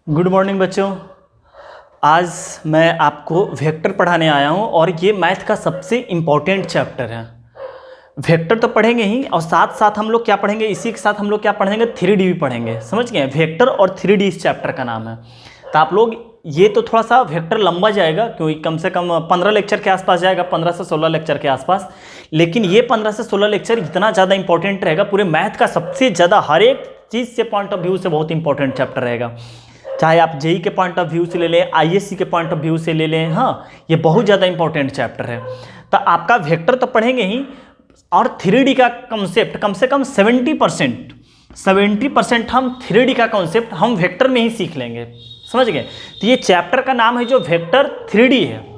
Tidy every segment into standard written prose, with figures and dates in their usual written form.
Good morning बच्चों। आज मैं आपको वेक्टर पढ़ाने आया हूँ और ये मैथ का सबसे इम्पॉर्टेंट चैप्टर है। वेक्टर तो पढ़ेंगे ही और साथ साथ हम लोग क्या पढ़ेंगे, इसी के साथ हम लोग क्या पढ़ेंगे, 3D भी पढ़ेंगे। समझ गए? वेक्टर और 3D इस चैप्टर का नाम है। तो आप लोग ये तो थोड़ा सा वेक्टर लंबा जाएगा क्योंकि कम से कम 15 लेक्चर के आसपास जाएगा, 15 से 16 लेक्चर के आसपास। लेकिन ये 15 से 16 लेक्चर इतना ज़्यादा इंपॉर्टेंट रहेगा, पूरे मैथ का सबसे ज़्यादा हर एक चीज़ से पॉइंट ऑफ व्यू से बहुत इंपॉर्टेंट चैप्टर रहेगा। चाहे आप जेई के पॉइंट ऑफ व्यू से ले लें, आईएससी के पॉइंट ऑफ व्यू से ले लें, हाँ ये बहुत ज़्यादा इंपॉर्टेंट चैप्टर है। तो आपका वेक्टर तो पढ़ेंगे ही और 3D का कॉन्सेप्ट कम से कम 70% हम 3D का कॉन्सेप्ट हम वेक्टर में ही सीख लेंगे। समझ गए? तो ये चैप्टर का नाम है जो वेक्टर 3D है।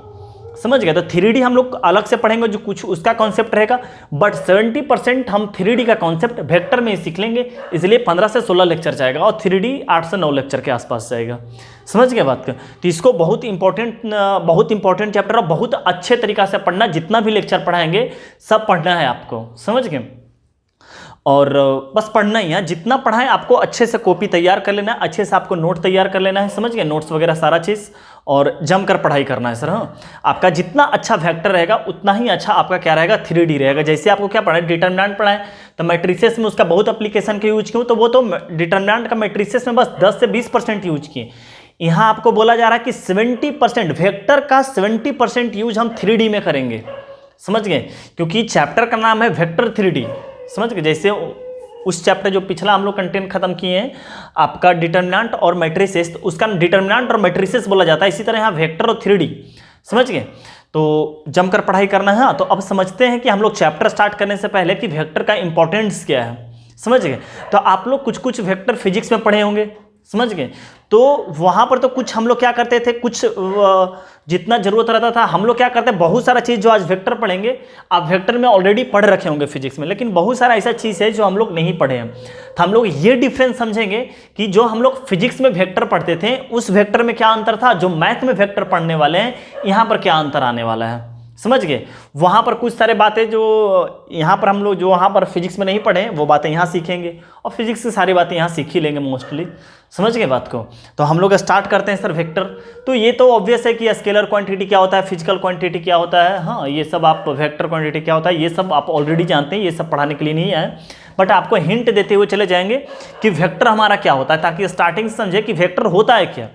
समझ गए? तो 3D हम लोग अलग से पढ़ेंगे जो कुछ उसका कॉन्सेप्ट रहेगा, बट 70% हम 3D का कॉन्सेप्ट वेक्टर में ही सीख लेंगे। इसलिए 15 से 16 लेक्चर जाएगा और 3D 8 से 9 लेक्चर के आसपास जाएगा। समझ गए बात का? तो इसको बहुत इंपॉर्टेंट चैप्टर और बहुत अच्छे तरीक़ा से पढ़ना। जितना भी लेक्चर पढ़ाएंगे सब पढ़ना है आपको। समझ गए? और बस पढ़ना ही है, जितना पढ़ाएं आपको अच्छे से कॉपी तैयार कर लेना है, अच्छे से आपको नोट तैयार कर लेना है। समझ गए? नोट्स वगैरह सारा चीज़ और जमकर पढ़ाई करना है सर। हाँ, आपका जितना अच्छा वेक्टर रहेगा उतना ही अच्छा आपका क्या रहेगा, 3D रहेगा। जैसे आपको क्या पढ़ाए, डिटरमिनेंट पढ़ाए तो मैट्रिसेस में उसका बहुत एप्लीकेशन के यूज किए, तो वो तो डिटरमिनेंट का मैट्रिसेस में बस 10 से 20% यूज किए। यहाँ आपको बोला जा रहा है कि 70% वेक्टर का 70% यूज हम 3D में करेंगे। समझ गए? क्योंकि चैप्टर का नाम है वेक्टर 3D। समझ गए? जैसे उस चैप्टर जो पिछला हम लोग कंटेंट खत्म किए हैं आपका डिटरमिनेंट और मैट्रिसेस, तो उसका डिटरमिनेंट और मैट्रिसेस बोला जाता है। इसी तरह यहाँ वेक्टर और 3D। समझ गए? तो जमकर पढ़ाई करना है। तो अब समझते हैं कि हम लोग चैप्टर स्टार्ट करने से पहले कि वेक्टर का इंपॉर्टेंस क्या है। समझ गए? तो आप लोग कुछ वेक्टर फिजिक्स में पढ़े होंगे। समझ गए? तो वहाँ पर तो कुछ हम लोग क्या करते थे, कुछ जितना जरूरत रहता था हम लोग क्या करते हैं, बहुत सारा चीज़ जो आज वेक्टर पढ़ेंगे आप वेक्टर में ऑलरेडी पढ़ रखे होंगे फिजिक्स में, लेकिन बहुत सारा ऐसा चीज़ है जो हम लोग नहीं पढ़े हैं। तो हम लोग ये डिफरेंस समझेंगे कि जो हम लोग फिजिक्स में वेक्टर पढ़ते थे उस वेक्टर में क्या अंतर था, जो मैथ में वेक्टर पढ़ने वाले हैं यहाँ पर क्या अंतर आने वाला है। समझ गए? वहाँ पर कुछ सारे बातें जो यहाँ पर हम लोग जो वहाँ पर फिजिक्स में नहीं पढ़े वो बातें यहाँ सीखेंगे और फिजिक्स की सारी बातें यहाँ सीख ही लेंगे मोस्टली। समझ गए बात को? तो हम लोग स्टार्ट करते हैं सर वेक्टर। तो ये तो ऑब्वियस है कि स्केलर क्वांटिटी क्या होता है, फिजिकल क्वांटिटी क्या होता है, हाँ ये सब आप वेक्टर क्वांटिटी क्या होता है ये सब आप ऑलरेडी जानते हैं, ये सब पढ़ाने के लिए नहीं आए, बट आपको हिंट देते हुए चले जाएंगे कि वेक्टर हमारा क्या होता है, ताकि स्टार्टिंग से समझे कि वेक्टर होता है क्या।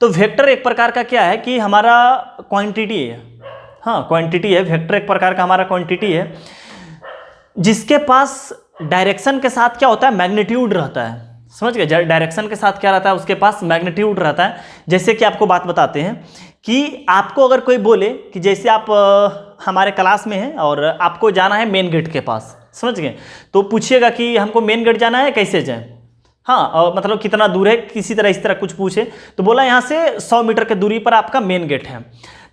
तो वेक्टर एक प्रकार का क्या है कि हमारा क्वांटिटी है। हाँ क्वांटिटी है, वेक्टर एक प्रकार का हमारा क्वांटिटी है जिसके पास डायरेक्शन के साथ क्या होता है, मैग्नीट्यूड रहता है। समझ गए? डायरेक्शन के साथ क्या रहता है, उसके पास मैग्नीट्यूड रहता है। जैसे कि आपको बात बताते हैं कि आपको अगर कोई बोले कि जैसे आप हमारे क्लास में हैं और आपको जाना है मेन गेट के पास। समझ गए? तो पूछिएगा कि हमको मेन गेट जाना है, कैसे जाएं, हाँ मतलब कितना दूर है, किसी तरह इस तरह कुछ पूछे तो बोला यहाँ से 100 मीटर की दूरी पर आपका मेन गेट है।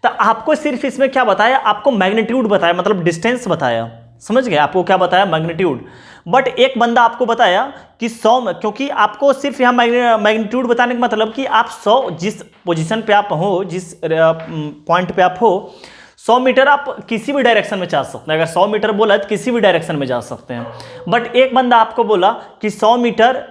तो आपको सिर्फ इसमें क्या बताया, आपको मैग्नीट्यूड बताया, मतलब डिस्टेंस बताया। समझ गए? आपको क्या बताया, मैग्नीट्यूड। बट एक बंदा आपको बताया कि 100 में, क्योंकि आपको सिर्फ यहाँ मैग्नीट्यूड बताने का मतलब कि आप 100 जिस पोजीशन पे आप हो, जिस पॉइंट पे आप हो, 100 मीटर आप किसी भी डायरेक्शन में जा सकते हैं। अगर 100 मीटर बोला तो किसी भी डायरेक्शन में जा सकते हैं। बट एक बंदा आपको बोला कि 100 मीटर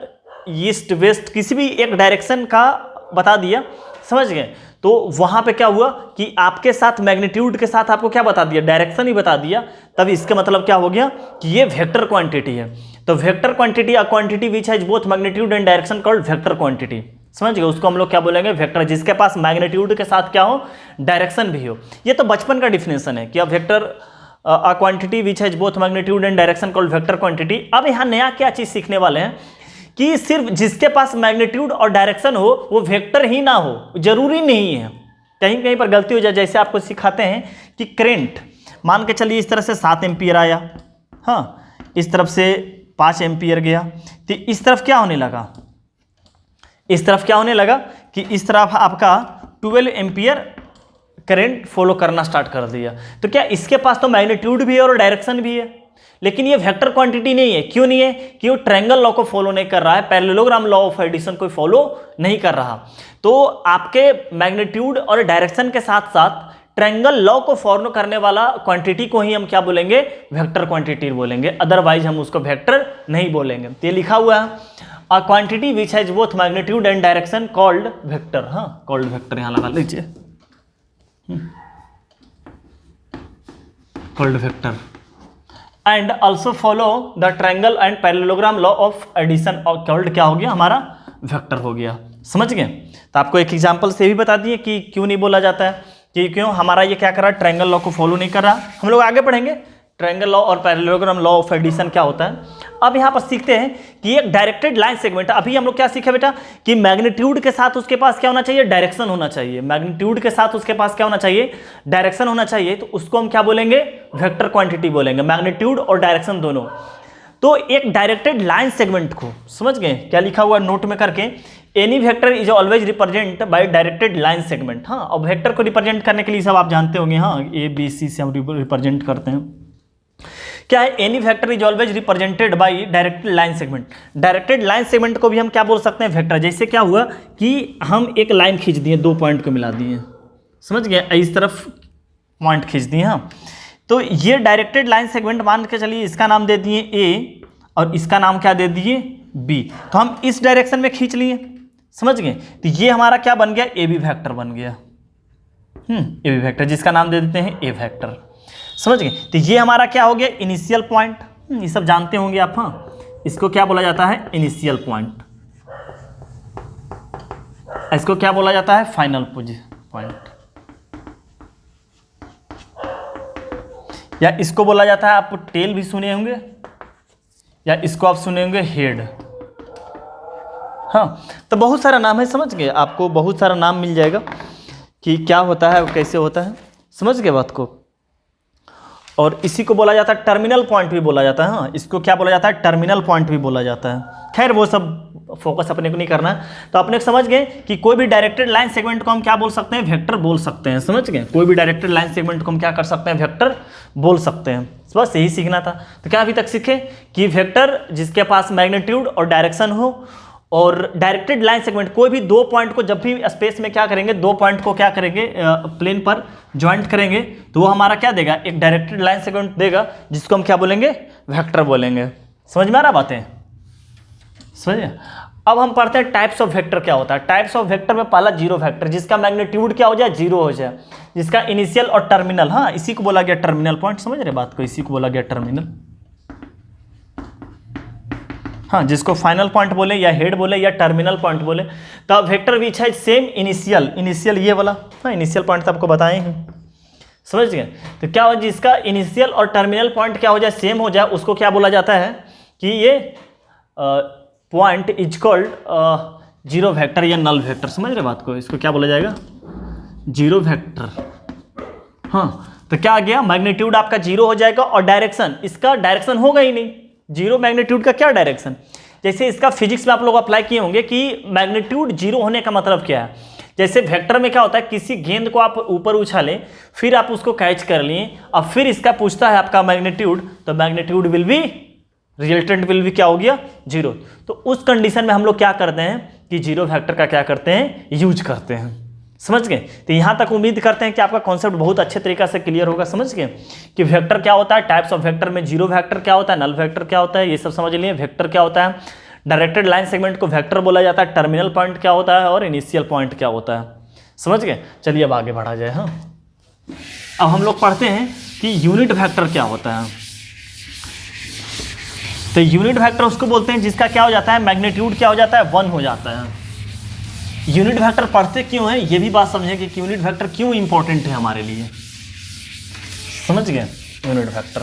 ईस्ट वेस्ट किसी भी एक डायरेक्शन का बता दिया। समझ गए? तो वहां पे क्या हुआ कि आपके साथ मैग्नीट्यूड के साथ आपको क्या बता दिया, डायरेक्शन ही बता दिया। तब इसका मतलब क्या हो गया कि ये वेक्टर क्वांटिटी है। तो vector quantity a quantity which has both magnitude and direction called vector quantity. समझ गए? उसको हम लोग क्या बोलेंगे, वेक्टर, जिसके पास मैग्नीट्यूड के साथ क्या हो, डायरेक्शन भी हो। ये तो बचपन का डिफिनेशन है कि अब vector a quantity which has both magnitude and direction called vector quantity. अब यहाँ नया क्या चीज सीखने वाले हैं कि सिर्फ जिसके पास मैग्नीट्यूड और डायरेक्शन हो वो वेक्टर ही ना हो, जरूरी नहीं है। कहीं कहीं पर गलती हो जाए। जैसे आपको सिखाते हैं कि करंट मान के चलिए इस तरह से 7 एम्पियर आया, हाँ इस तरफ से 5 एम्पियर गया, तो इस तरफ क्या होने लगा, इस तरफ क्या होने लगा कि इस तरफ आपका 12 एम्पियर करंट फॉलो करना स्टार्ट कर दिया। तो क्या इसके पास तो मैग्नीट्यूड भी है और डायरेक्शन भी है, लेकिन ये वेक्टर क्वांटिटी नहीं है। क्यों नहीं है? कि वो ट्रायंगल लॉ को फॉलो नहीं कर रहा है, पैरेललोग्राम लॉ ऑफ एडिशन को फॉलो नहीं कर रहा। तो आपके मैग्नीट्यूड और डायरेक्शन के साथ साथ ट्रायंगल लॉ को फॉलो करने वाला क्वांटिटी को ही हम क्या बोलेंगे, वेक्टर क्वांटिटी बोलेंगे। अदरवाइज हम उसको वेक्टर नहीं बोलेंगे। तो ये लिखा हुआ है a quantity which has both magnitude and direction called vector. हाँ, कॉल्ड वेक्टर यहां लगा लीजिए, called vector. And also follow the triangle and parallelogram law of addition, और कॉल्ड क्या हो गया हमारा वेक्टर हो गया। समझ गए? तो आपको एक एग्जांपल से भी बता दिए कि क्यों नहीं बोला जाता है, कि क्यों हमारा ये क्या कर रहा है, ट्रायंगल लॉ को फॉलो नहीं कर रहा। हम लोग आगे पढ़ेंगे ट्रायंगल लॉ और पैरेललोग्राम लॉ ऑफ एडिशन क्या होता है। अब यहाँ पर सीखते हैं कि एक डायरेक्टेड लाइन सेगमेंट, अभी हम लोग क्या सीखे बेटा कि मैग्नीट्यूड के साथ उसके पास क्या होना चाहिए, डायरेक्शन होना चाहिए। मैग्नीट्यूड के साथ उसके पास क्या होना चाहिए, डायरेक्शन होना चाहिए। तो उसको हम क्या बोलेंगे, वेक्टर क्वांटिटी बोलेंगे, मैग्नीट्यूड और डायरेक्शन दोनों। तो एक डायरेक्टेड लाइन सेगमेंट को समझ गए, क्या लिखा हुआ नोट में करके, any vector is always represent by directed line segment. हाँ, और वेक्टर को रिप्रेजेंट करने के लिए सब आप जानते होंगे, हाँ ABC से हम रिप्रेजेंट करते हैं। क्या है, any vector is always represented by directed line segment. Directed line segment को भी हम क्या बोल सकते हैं, वेक्टर। जैसे क्या हुआ कि हम एक लाइन खींच दिए, दो पॉइंट को मिला दिए, समझ गए, इस तरफ पॉइंट खींच दिए। हाँ, तो ये डायरेक्टेड लाइन सेगमेंट मान के चलिए इसका नाम दे दिए A और इसका नाम क्या दे दिए B। तो हम इस डायरेक्शन में खींच लिए, समझ गए। तो ये हमारा क्या बन गया, AB वेक्टर बन गया। AB वेक्टर, जिसका नाम दे देते हैं A वेक्टर, समझ गए। तो ये हमारा क्या हो गया, इनिशियल पॉइंट। ये सब जानते होंगे आप। हाँ, इसको क्या बोला जाता है, इनिशियल पॉइंट। इसको क्या बोला जाता है, फाइनल पॉइंट, या इसको बोला जाता है, आप टेल भी सुने होंगे, या इसको आप सुने होंगे हेड। हाँ, तो बहुत सारा नाम है, समझ गए, आपको बहुत सारा नाम मिल जाएगा कि क्या होता है, कैसे होता है, समझ गए बात को। और इसी को बोला जाता है टर्मिनल पॉइंट भी बोला जाता है। हाँ, इसको क्या बोला जाता है, टर्मिनल पॉइंट भी बोला जाता है। खैर वो सब फोकस अपने को नहीं करना है। तो अपने समझ गए कि कोई भी डायरेक्टेड लाइन सेगमेंट को हम क्या बोल सकते हैं, वेक्टर बोल सकते हैं। समझ गए, कोई भी डायरेक्टेड लाइन सेगमेंट को हम क्या कर सकते हैं, वेक्टर बोल सकते हैं। बस यही सीखना था। तो क्या अभी तक सीखे कि वेक्टर जिसके पास मैग्नीट्यूड और डायरेक्शन हो, और डायरेक्टेड लाइन सेगमेंट कोई भी दो पॉइंट को जब भी स्पेस में क्या करेंगे, दो पॉइंट को क्या करेंगे, प्लेन पर ज्वाइंट करेंगे, तो वो हमारा क्या देगा, एक डायरेक्टेड लाइन सेगमेंट देगा, जिसको हम क्या बोलेंगे, वेक्टर बोलेंगे। समझ में आ रहा बातें, समझिए। अब हम पढ़ते हैं टाइप्स ऑफ वेक्टर क्या होता है। टाइप्स ऑफ वेक्टर में पहला जीरो वेक्टर, जिसका मैग्नीट्यूड क्या हो जाए, जीरो हो जाए, जिसका इनिशियल और टर्मिनल, हाँ इसी को बोला गया टर्मिनल पॉइंट। समझ रहे बात को, इसी को बोला गया टर्मिनल। हाँ, जिसको फाइनल पॉइंट बोले या हेड बोले या टर्मिनल पॉइंट बोले। तो वेक्टर विच है सेम इनिशियल ये वाला, हाँ इनिशियल पॉइंट तो आपको बताए हैं, समझ गए। तो क्या हो, जिसका इनिशियल और टर्मिनल पॉइंट क्या हो जाए, सेम हो जाए, उसको क्या बोला जाता है कि ये point is called zero vector या नल वेक्टर। समझ रहे बात को, इसको क्या बोला जाएगा, जीरो वेक्टर। हाँ, तो क्या आ गया, मैग्नीट्यूड आपका जीरो हो जाएगा और डायरेक्शन, इसका डायरेक्शन होगा ही नहीं, जीरो मैग्नीट्यूड का क्या डायरेक्शन। जैसे इसका फिजिक्स में आप लोग अप्लाई किए होंगे कि मैग्नीट्यूड जीरो होने का मतलब क्या है। जैसे वेक्टर में क्या होता है, किसी गेंद को आप ऊपर उछालें, फिर आप उसको कैच कर लिए, अब फिर इसका पूछता है आपका मैग्नीट्यूड, तो magnitude will be, resultant will be क्या हो गया, जीरो। तो उस कंडीशन में हम लोग क्या करते हैं कि जीरो वेक्टर का क्या करते हैं, यूज करते हैं। समझ गए। तो यहाँ तक उम्मीद करते हैं कि आपका कॉन्सेप्ट बहुत अच्छे तरीके से क्लियर होगा। समझ गए कि वेक्टर क्या होता है, टाइप्स ऑफ वेक्टर में जीरो वेक्टर क्या होता है, नल वेक्टर क्या होता है, ये सब समझ लिए। वेक्टर क्या होता है, डायरेक्टेड लाइन सेगमेंट को वेक्टर बोला जाता है, टर्मिनल पॉइंट क्या होता है और इनिशियल पॉइंट क्या होता है। समझ गए। चलिए अब आगे बढ़ा जाए। हाँ, अब हम लोग पढ़ते हैं कि यूनिट वेक्टर क्या होता है। तो यूनिट वेक्टर उसको बोलते हैं जिसका क्या हो जाता है, मैग्नीट्यूड क्या हो जाता है, 1 हो जाता है। यूनिट वेक्टर पढ़ते क्यों है, ये भी बात समझें कि यूनिट वेक्टर क्यों इंपॉर्टेंट है हमारे लिए। समझ गए यूनिट वेक्टर।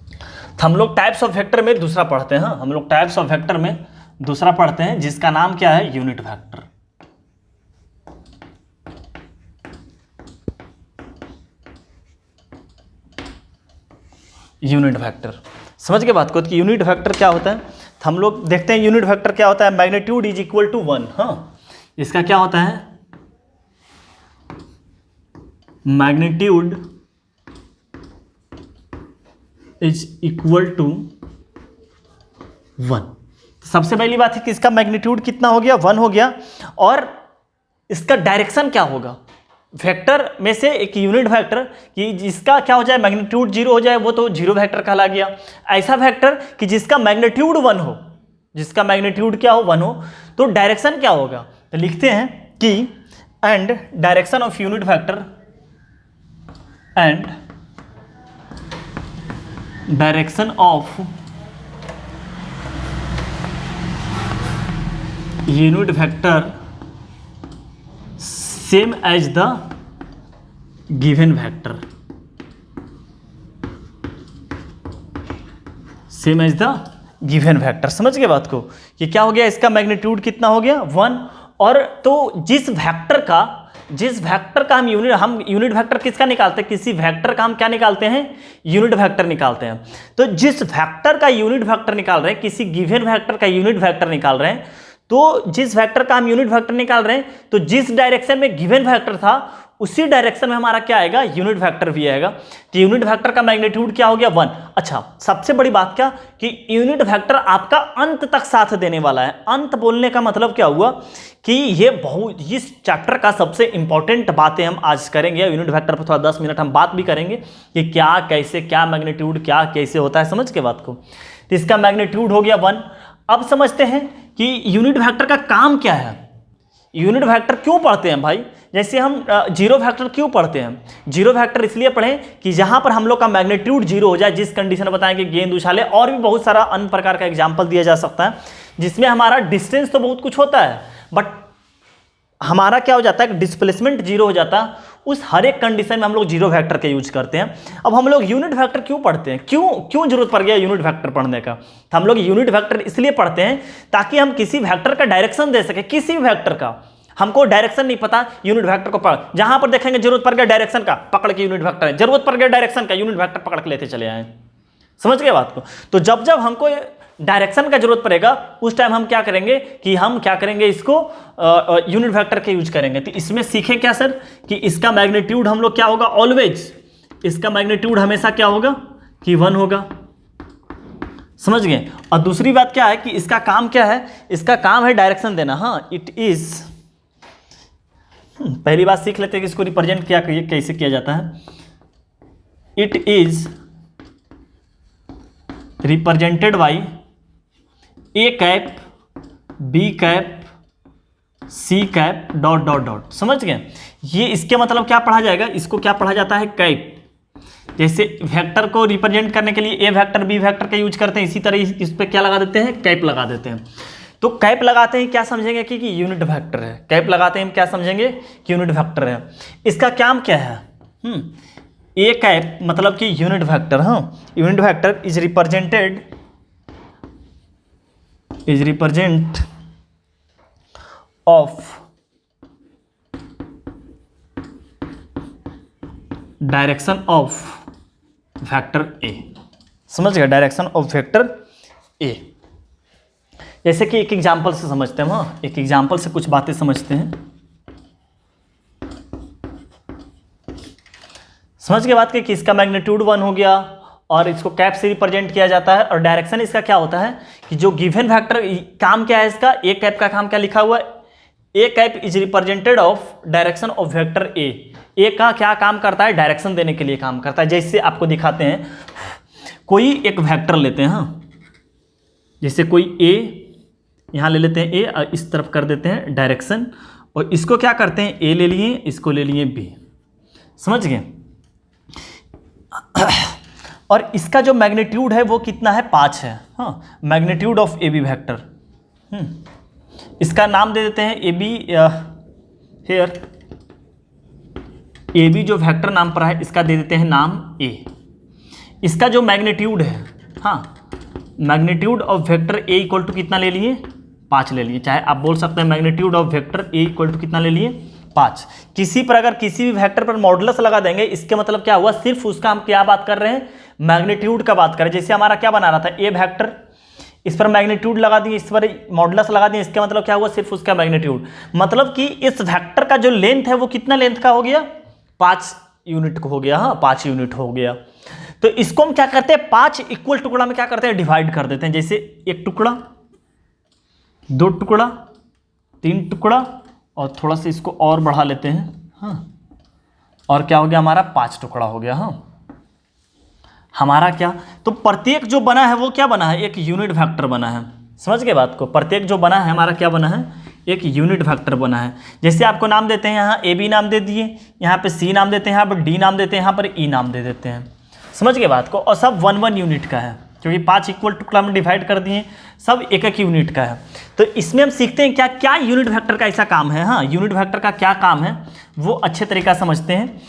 तो हम लोग टाइप्स ऑफ वेक्टर में दूसरा पढ़ते हैं। हाँ, हम लोग टाइप्स ऑफ वेक्टर में दूसरा पढ़ते हैं जिसका नाम क्या है, यूनिट वेक्टर। यूनिट वेक्टर समझ के बात को कि यूनिट वेक्टर क्या होता है। तो हम लोग देखते हैं यूनिट वेक्टर क्या होता है, मैग्नीट्यूड इज इक्वल टू 1। हाँ, इसका क्या होता है, मैग्नीट्यूड इज इक्वल टू 1। सबसे पहली बात है कि इसका मैग्नीट्यूड कितना हो गया, 1 हो गया। और इसका डायरेक्शन क्या होगा, वेक्टर में से एक यूनिट वेक्टर कि जिसका क्या हो जाए, मैग्नीट्यूड 0 हो जाए, वो तो जीरो वेक्टर कहला गया। ऐसा वेक्टर कि जिसका मैग्नीट्यूड 1 हो, जिसका मैग्नीट्यूड क्या हो 1 हो, तो डायरेक्शन क्या होगा, तो लिखते हैं कि and direction of unit vector and direction of unit vector same as the given vector, same as the given vector. समझ गए बात को, कि क्या हो गया, इसका मैग्नीट्यूड कितना हो गया 1। और तो जिस वेक्टर का हम यूनिट वेक्टर किसका निकालते हैं, किसी वेक्टर का हम क्या निकालते हैं, यूनिट वेक्टर निकालते हैं। तो जिस वेक्टर का यूनिट वेक्टर निकाल रहे हैं, किसी गिवन वेक्टर का यूनिट वेक्टर निकाल रहे हैं, तो जिस वेक्टर का हम यूनिट वेक्टर निकाल रहे हैं, तो जिस डायरेक्शन में गिवन वेक्टर था उसी डायरेक्शन में हमारा क्या आएगा, यूनिट वेक्टर भी आएगा। तो यूनिट वेक्टर का मैग्नीट्यूड क्या हो गया 1। अच्छा, सबसे बड़ी बात क्या कि यूनिट वेक्टर आपका अंत तक साथ देने वाला है। अंत बोलने का मतलब क्या हुआ कि ये बहुत, इस चैप्टर का सबसे इंपॉर्टेंट बातें हम आज करेंगे। यूनिट वेक्टर पर थोड़ा 10 मिनट हम बात भी करेंगे कि क्या कैसे, क्या मैग्नीट्यूड क्या कैसे होता है, समझ के बात को। तो इसका मैग्नीट्यूड हो गया 1। अब समझते हैं कि यूनिट वेक्टर का काम क्या है। यूनिट वेक्टर क्यों पढ़ते हैं भाई, जैसे हम जीरो वेक्टर क्यों पढ़ते हैं, जीरो वेक्टर इसलिए पढ़ें कि जहां पर हम लोग का मैग्नीट्यूड जीरो हो जाए, जिस कंडीशन बताएंगे गेंद उछाले, और भी बहुत सारा अन्य प्रकार का एग्जाम्पल दिया जा सकता है, जिसमें हमारा डिस्टेंस तो बहुत कुछ होता है, बट हमारा क्या हो जाता है, डिस्प्लेसमेंट जीरो हो जाता है। उस हर एक कंडीशन में हम लोग जीरो वेक्टर का यूज करते हैं। अब हम लोग यूनिट वेक्टर क्यों पढ़ते हैं, क्यों जरूरत पड़ गया यूनिट वेक्टर पढ़ने का, तो हम लोग यूनिट वेक्टर इसलिए पढ़ते हैं ताकि हम किसी वेक्टर का डायरेक्शन दे सके। किसी भी वेक्टर का हमको डायरेक्शन नहीं पता, यूनिट वेक्टर को पढ़, जहां पर देखेंगे जरूरत पड़ गया डायरेक्शन का, पकड़ के यूनिट वेक्टर है, जरूरत पड़ गया डायरेक्शन का, यूनिट वेक्टर पकड़ के लेते चले आए। समझ गए बात को। तो जब जब हमको डायरेक्शन का जरूरत पड़ेगा उस टाइम हम क्या करेंगे कि हम क्या करेंगे, इसको यूनिट वेक्टर के यूज करेंगे। तो इसमें सीखें क्या सर कि इसका मैग्नीट्यूड हम लोग क्या होगा, ऑलवेज इसका मैग्नीट्यूड हमेशा क्या होगा कि 1 होगा। समझ गए। और दूसरी बात क्या है कि इसका काम क्या है, इसका काम है डायरेक्शन देना। हाँ, इट इज, पहली बात सीख लेते हैं कि इसको रिप्रेजेंट क्या कैसे किया जाता है। It is represented by A cap, B cap, C cap, dot dot dot. समझ गए। ये इसके मतलब क्या पढ़ा जाएगा, इसको क्या पढ़ा जाता है, कैप। जैसे वेक्टर को रिप्रेजेंट करने के लिए ए वेक्टर बी वेक्टर का यूज करते हैं, इसी तरह इस पे क्या लगा देते हैं, कैप लगा देते हैं। तो कैप लगाते हैं क्या समझेंगे कि यूनिट वेक्टर है। कैप लगाते हैं हम क्या समझेंगे कि यूनिट वेक्टर है। इसका काम क्या है, ए कैप मतलब कि यूनिट वेक्टर। हाँ, unit vector is represent of direction of vector A. समझ गया, डायरेक्शन ऑफ वेक्टर ए। जैसे कि एक एग्जाम्पल से समझते हैं। हाँ, एक एग्जाम्पल से कुछ बातें समझते हैं। समझ के बात कि इसका मैग्नीट्यूड 1 हो गया और इसको कैप से रिप्रेजेंट किया जाता है। और डायरेक्शन इसका क्या होता है कि जो गिवन वेक्टर, काम क्या है इसका, ए कैप का काम क्या लिखा हुआ है, A cap is represented of direction of vector A. A का क्या काम करता है, डायरेक्शन देने के लिए काम करता है। जैसे आपको दिखाते हैं, कोई एक वेक्टर लेते हैं। हाँ, जैसे कोई ए यहाँ ले लेते हैं, ए और इस तरफ कर देते हैं डायरेक्शन, और इसको क्या करते हैं, ए ले लिए, इसको ले लिए बी। समझ गए। और इसका जो मैग्नीट्यूड है वो कितना है, 5 है। हाँ, magnitude of A B vector. इसका नाम दे देते हैं A B. Here A B जो वेक्टर नाम पर है इसका दे देते हैं नाम ए। इसका जो मैग्नीट्यूड है, हाँ, magnitude of vector A equal to कितना ले लिए, 5 ले लिए। चाहे आप बोल सकते हैं magnitude of vector A equal to कितना ले लिए, 5। किसी पर अगर किसी भी वेक्टर पर मॉडुलस लगा देंगे, इसके मतलब क्या हुआ, सिर्फ उसका हम क्या बात कर रहे हैं, मैग्नीट्यूड का बात करें। जैसे हमारा क्या बना रहा था, ए वेक्टर, इस पर मैग्नीट्यूड लगा दिए, इस पर मॉडुलस लगा दिए, इसका मतलब क्या हुआ, सिर्फ उसका मैग्नीट्यूड। मतलब कि इस वेक्टर का जो लेंथ है वो कितना लेंथ का हो गया, 5 यूनिट को हो गया। हाँ, 5 यूनिट हो गया। तो इसको हम क्या करते हैं, 5 इक्वल टुकड़ा में क्या करते हैं, डिवाइड कर देते हैं। जैसे 1 टुकड़ा, 2 टुकड़ा, 3 टुकड़ा, और थोड़ा सा इसको और बढ़ा लेते हैं। हाँ, और क्या हो गया हमारा, 5 टुकड़ा हो गया। हाँ, हमारा क्या, तो प्रत्येक जो बना है वो क्या बना है, एक यूनिट वेक्टर बना है। समझ गए बात को। प्रत्येक जो बना है हमारा क्या बना है, एक यूनिट वेक्टर बना है। जैसे आपको नाम देते हैं, यहाँ ए बी नाम दे दिए, यहाँ पे सी नाम देते हैं, यहाँ पर डी नाम देते हैं, यहाँ पर ई नाम दे देते हैं। समझ गए बात को। और सब 1 यूनिट का है, क्योंकि 5 इक्वल टुकड़ा में डिवाइड कर दिए, सब एक यूनिट का है। तो इसमें हम सीखते हैं क्या क्या यूनिट वेक्टर का ऐसा काम है। हाँ, यूनिट वेक्टर का क्या काम है वो अच्छे तरीका समझते हैं।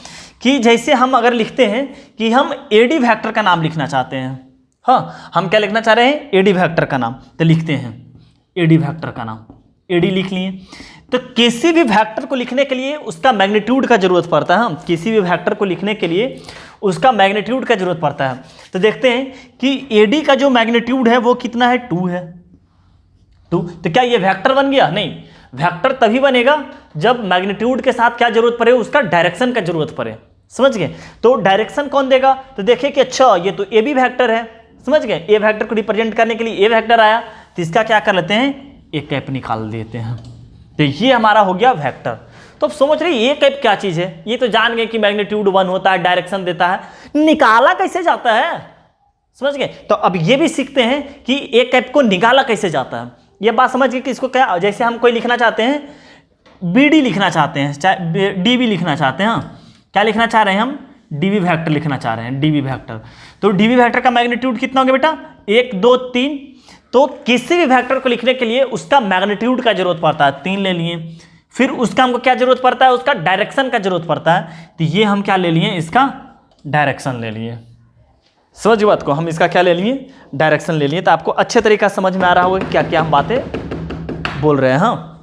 कि जैसे हम अगर लिखते हैं कि हम एडी वेक्टर का नाम लिखना चाहते हैं, हाँ हम क्या लिखना चाह रहे हैं, एडी वेक्टर का नाम, तो लिखते हैं एडी वेक्टर का नाम, एडी लिख लिए। तो किसी भी वेक्टर को लिखने के लिए उसका मैग्नीट्यूड का जरूरत पड़ता है। हम किसी भी वेक्टर को लिखने के लिए उसका मैग्नीट्यूड का जरूरत पड़ता है। तो देखते हैं कि एडी का जो मैग्नीट्यूड है वो कितना है, 2 है। 2, तो क्या ये वेक्टर बन गया? नहीं, वेक्टर तभी बनेगा जब मैग्नीट्यूड के साथ क्या जरूरत पड़े, उसका डायरेक्शन का जरूरत पड़े। समझ गए। तो डायरेक्शन कौन देगा, तो देखिए कि अच्छा ये तो ए बी वेक्टर है। समझ गए, ए वेक्टर को रिप्रेजेंट करने के लिए ए वेक्टर आया, तो इसका क्या कर लेते हैं, ए कैप निकाल देते हैं। तो ये हमारा हो गया वेक्टर। तो अब समझ रहे ये कैप क्या चीज़ है, ये तो जान गए कि मैग्नीट्यूड 1 होता है, डायरेक्शन देता है, निकाला कैसे जाता है। समझ गए। तो अब ये भी सीखते हैं कि ए कैप को निकाला कैसे जाता है। ये बात समझ गए कि इसको क्या, जैसे हम कोई लिखना चाहते हैं, बी डी लिखना चाहते हैं, चाहे डी बी लिखना चाहते हैं, हाँ क्या लिखना चाह रहे हैं हम, डीबी वेक्टर लिखना चाह रहे हैं, डीबी वेक्टर। तो डीबी वेक्टर का मैग्नीट्यूड कितना हो गया बेटा, 1 2 3। तो किसी भी वेक्टर को लिखने के लिए उसका मैग्नीट्यूड का जरूरत पड़ता है, 3 ले लिए। फिर उसका हमको क्या जरूरत पड़ता है, उसका डायरेक्शन का जरूरत पड़ता है। तो ये हम क्या ले लिए, इसका डायरेक्शन ले लिए। समझ बात को, हम इसका क्या ले लिए, डायरेक्शन ले लिए। तो आपको अच्छे तरीका समझ में आ रहा होगा क्या क्या हम बातें बोल रहे हैं। हाँ,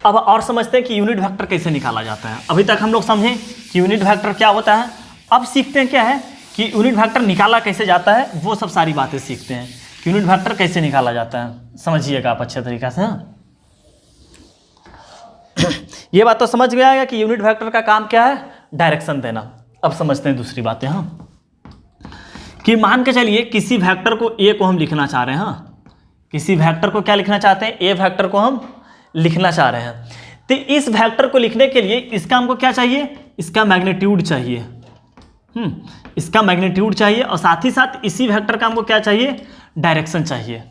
अब और समझते हैं कि यूनिट वेक्टर कैसे निकाला जाता है। अभी तक हम लोग समझें कि यूनिट वेक्टर क्या होता है। अब सीखते हैं क्या है कि यूनिट वेक्टर निकाला कैसे जाता है, वो सब सारी बातें सीखते हैं कि यूनिट वेक्टर कैसे निकाला जाता है। समझिएगा आप अच्छे तरीका से। हाँ, ये बात तो समझ में आएगा कि यूनिट वेक्टर का काम क्या है, डायरेक्शन देना। अब समझते हैं दूसरी बातें। हाँ, कि मान के चलिए किसी वेक्टर को ए को हम लिखना चाह रहे हैं। हाँ, किसी वेक्टर को क्या लिखना चाहते हैं, ए वेक्टर को हम लिखना चाह रहे हैं। तो इस वेक्टर को लिखने के लिए इसका हमको क्या चाहिए, इसका मैग्नीट्यूड चाहिए। इसका मैग्नीट्यूड चाहिए, और साथ ही साथ इसी वेक्टर का हमको क्या चाहिए, डायरेक्शन चाहिए।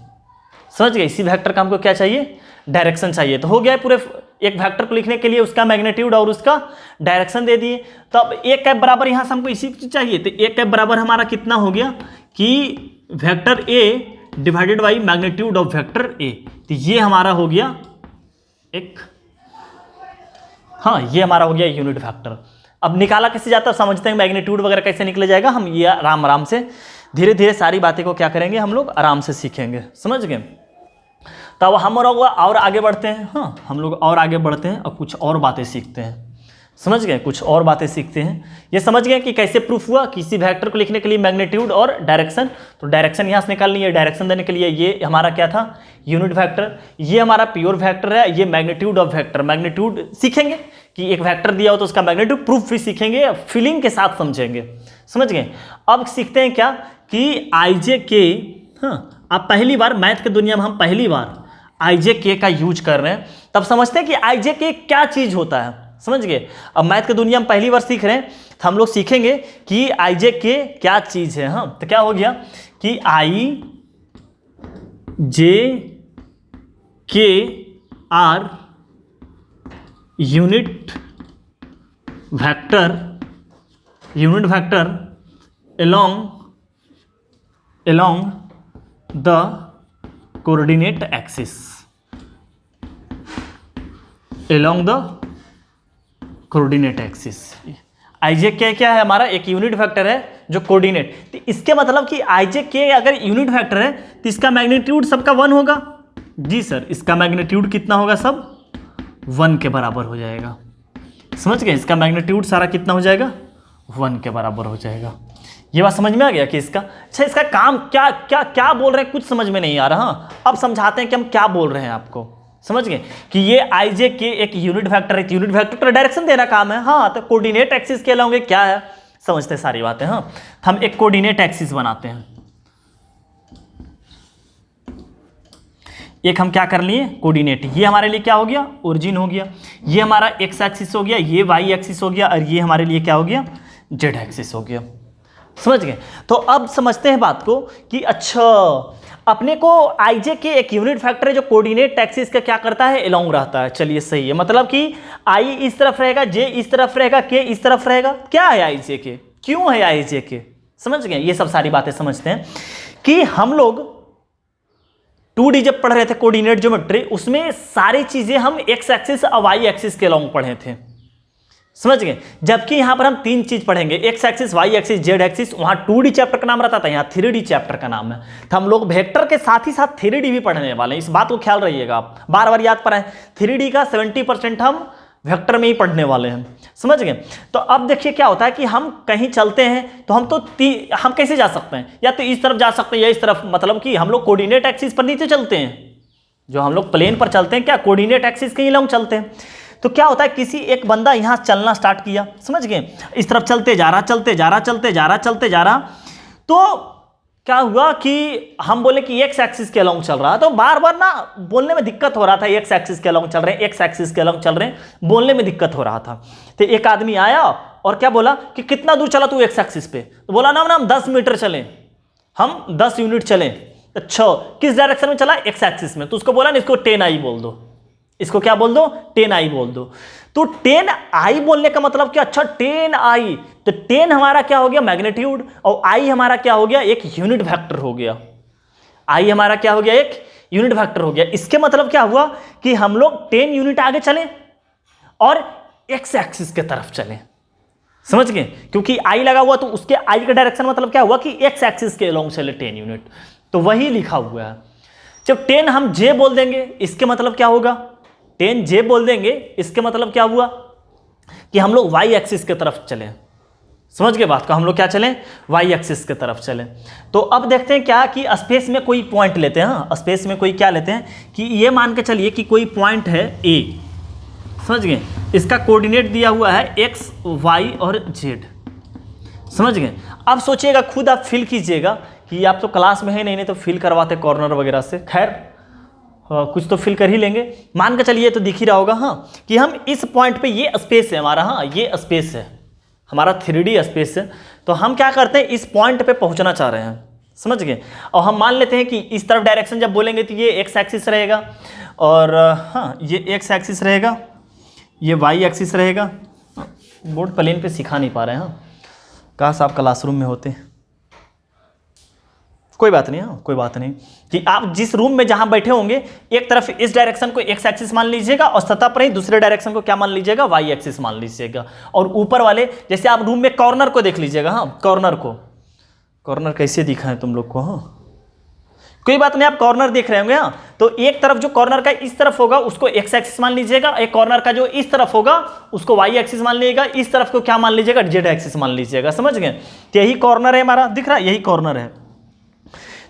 समझ गए, इसी वेक्टर का हमको क्या चाहिए, डायरेक्शन चाहिए। तो हो गया पूरे एक वेक्टर को लिखने के लिए उसका मैग्नीट्यूड और उसका डायरेक्शन दे दिए। तो अब ए कैप बराबर यहाँ से हमको इसी चीज चाहिए। तो ए कैप बराबर हमारा कितना हो गया कि vector A divided by magnitude of vector ए। तो ये हमारा हो गया एक, हाँ ये हमारा हो गया यूनिट वेक्टर। अब निकाला कैसे जाता है समझते हैं, मैग्नीट्यूड वगैरह कैसे निकले जाएगा। हम ये आराम आराम से धीरे धीरे सारी बातें को क्या करेंगे, हम लोग आराम से सीखेंगे। समझ गए। तो अब हम और आगे बढ़ते हैं। हाँ, हम लोग और आगे बढ़ते हैं और कुछ और बातें सीखते हैं। समझ गए, कुछ और बातें सीखते हैं। ये समझ गए कि कैसे प्रूफ हुआ, किसी वेक्टर को लिखने के लिए मैग्नीट्यूड और डायरेक्शन। तो डायरेक्शन यहाँ से निकालनी है, डायरेक्शन देने के लिए ये हमारा क्या था, यूनिट वेक्टर। ये हमारा प्योर वेक्टर है, ये मैग्नीट्यूड ऑफ वेक्टर। मैग्नीट्यूड सीखेंगे कि एक वेक्टर दिया हो तो उसका मैग्नीट्यूड, प्रूफ भी सीखेंगे, फीलिंग के साथ समझेंगे। समझ गए। अब सीखते हैं क्या कि आई जे के। हाँ, अब पहली बार मैथ की दुनिया में हम पहली बार आई जे के का यूज कर रहे हैं, तब समझते हैं कि आई जे के क्या चीज़ होता है। समझ गए। अब मैथ की दुनिया में पहली बार सीख रहे हैं, तो हम लोग सीखेंगे कि आई जे के क्या चीज़ है। हाँ, तो क्या हो गया कि I J K are unit vector along the coordinate axis, along the coordinate axis। I J K क्या है, हमारा एक यूनिट वेक्टर है जो कोऑर्डिनेट। तो इसके मतलब कि आई जे के अगर यूनिट वेक्टर है तो इसका मैग्नीट्यूड सबका 1 होगा। जी सर, इसका मैग्नीट्यूड कितना होगा, सब 1 के बराबर हो जाएगा। समझ गए, इसका मैग्नीट्यूड सारा कितना हो जाएगा, 1 के बराबर हो जाएगा। ये बात समझ में आ गया कि इसका, अच्छा इसका काम क्या क्या क्या बोल रहे हैं, कुछ समझ में नहीं आ रहा। हाँ, अब समझाते हैं कि हम क्या बोल रहे हैं आपको। समझ गए कि ये आई जे के एक यूनिट वेक्टर है, यूनिट वेक्टर का डायरेक्शन देना काम है। हाँ, तो कोऑर्डिनेट एक्सिस के अलावा क्या है, समझते सारी बातें। हाँ, तो हम एक कोऑर्डिनेट एक्सिस बनाते हैं। एक हम क्या कर लिए, कोऑर्डिनेट। ये हमारे लिए क्या हो गया, ओरिजिन हो गया। ये हमारा एक्स एक्सिस हो गया, ये वाई एक्सिस हो गया, और ये हमारे लिए क्या हो गया, जेड एक्सिस हो गया। समझ गए। तो अब समझते हैं बात को कि अच्छा अपने को आईजे के एक यूनिट फैक्टर है जो कोऑर्डिनेट एक्सिस का क्या करता है, अलोंग रहता है। चलिए सही है, मतलब कि आई इस तरफ रहेगा, जे इस तरफ रहेगा, के इस तरफ रहेगा। क्या है आईजे के, क्यों है आईजे के, समझ गए। ये सब सारी बातें समझते हैं कि हम लोग 2D जब पढ़ रहे थे कोऑर्डिनेट ज्योमेट्री, उसमें सारी चीजें हम एक्स एक्सिस और वाई एक्सिस के अलोंग पढ़े थे, समझ गए। जबकि यहां पर हम 3 चीज पढ़ेंगे, X axis, Y axis, Z axis. वहां 2D चैप्टर का नाम रहता था, यहाँ 3D चैप्टर का नाम है। तो हम लोग वेक्टर के साथ ही साथ 3D भी पढ़ने वाले हैं, इस बात को ख्याल रहिएगा आप, बार बार याद पर 3D का 70% हम वेक्टर में ही पढ़ने वाले हैं, समझ गए। तो अब देखिए क्या होता है कि हम कहीं चलते हैं तो हम तो हम कैसे जा सकते हैं, या तो इस तरफ जा सकते हैं या इस तरफ, मतलब कि हम लोग कोऑर्डिनेट एक्सिस पर नहीं तो चलते हैं, जो हम लोग प्लेन पर चलते हैं क्या कोऑर्डिनेट एक्सिस के ही लॉन्ग चलते हैं। तो क्या होता है, किसी एक बंदा यहाँ चलना स्टार्ट किया, समझ गए, इस तरफ चलते जा रहा, चलते जा रहा, चलते जा रहा, चलते जा रहा। तो क्या हुआ कि हम बोले कि एक्स एक्सिस के अलोंग चल रहा है, तो बार बार ना बोलने में दिक्कत हो रहा था, एक्स एक्सिस के अलोंग चल रहे हैं, एक्स एक्सिस के अलोंग चल रहे हैं, बोलने में दिक्कत हो रहा था। तो एक आदमी आया और क्या बोला कि कितना दूर चला तू एक्स एक्सिस पे, तो बोला ना हम 10 मीटर चले, हम 10 यूनिट चले। अच्छा, किस डायरेक्शन में चला, एक्स एक्सिस में। तो उसको बोला ना इसको 10i बोल दो, इसको क्या बोल दो, 10i बोल दो। तो 10i बोलने का मतलब क्या, अच्छा 10i, तो 10 हमारा क्या हो गया, मैग्नीट्यूड, और i हमारा क्या हो गया, एक यूनिट वेक्टर हो गया। i हमारा क्या हो गया, एक यूनिट वेक्टर हो गया। इसके मतलब क्या हुआ कि हम लोग 10 यूनिट आगे चले और एक्स एक्सिस के तरफ चले, समझ गए, क्योंकि i लगा हुआ तो उसके i का डायरेक्शन मतलब क्या हुआ कि एक्स एक्सिस के अलोंग चले 10 यूनिट। तो वही लिखा हुआ है। जब 10 हम j बोल देंगे, इसके मतलब क्या होगा, 10j बोल देंगे, इसके मतलब क्या हुआ कि हम लोग y एक्सिस की तरफ चले, समझ गए बात को, हम लोग क्या चलें, y एक्सिस की तरफ चलें। तो अब देखते हैं क्या कि स्पेस में कोई पॉइंट लेते हैं, हाँ स्पेस में कोई क्या लेते हैं कि ये मान के चलिए कि कोई पॉइंट है A, समझ गए, इसका कोऑर्डिनेट दिया हुआ है x, y और z, समझ गए। अब सोचिएगा, खुद आप फील कीजिएगा कि आप तो क्लास में है नहीं तो फील करवाते कॉर्नर वगैरह से, खैर कुछ तो फिल कर ही लेंगे। मान के चलिए तो दिख ही रहा होगा, हाँ, कि हम इस पॉइंट पे, ये स्पेस है हमारा, हाँ ये स्पेस है हमारा, 3D स्पेस है। तो हम क्या करते हैं, इस पॉइंट पे पहुंचना चाह रहे हैं, समझ गए। और हम मान लेते हैं कि इस तरफ डायरेक्शन जब बोलेंगे तो ये एक्स एक्सिस रहेगा, और हाँ ये एक्स एक्सिस रहेगा, ये वाई एक्सिस रहेगा। बोर्ड प्लेन पे सिखा नहीं पा रहे हैं, हाँ, काश आप क्लासरूम में होते। कोई बात नहीं, हाँ कोई बात नहीं, कि आप जिस रूम में जहां बैठे होंगे, एक तरफ इस डायरेक्शन को एक्स एक्सिस मान लीजिएगा और सतह पर ही दूसरे डायरेक्शन को क्या मान लीजिएगा, वाई एक्सिस मान लीजिएगा। और ऊपर वाले, जैसे आप रूम में कॉर्नर को देख लीजिएगा, हाँ कॉर्नर को, कॉर्नर कैसे दिखा है तुम लोग को, हाँ कोई बात नहीं, आप कॉर्नर देख रहे होंगे, हाँ। तो एक तरफ जो कॉर्नर का इस तरफ होगा उसको एक्स एक्सिस मान लीजिएगा, एक कॉर्नर का जो इस तरफ होगा उसको वाई एक्सिस मान लीजिएगा, इस तरफ को क्या मान लीजिएगा, जेड एक्सिस मान लीजिएगा, समझ गए। तो यही कॉर्नर है हमारा, दिख रहा है, यही कॉर्नर है।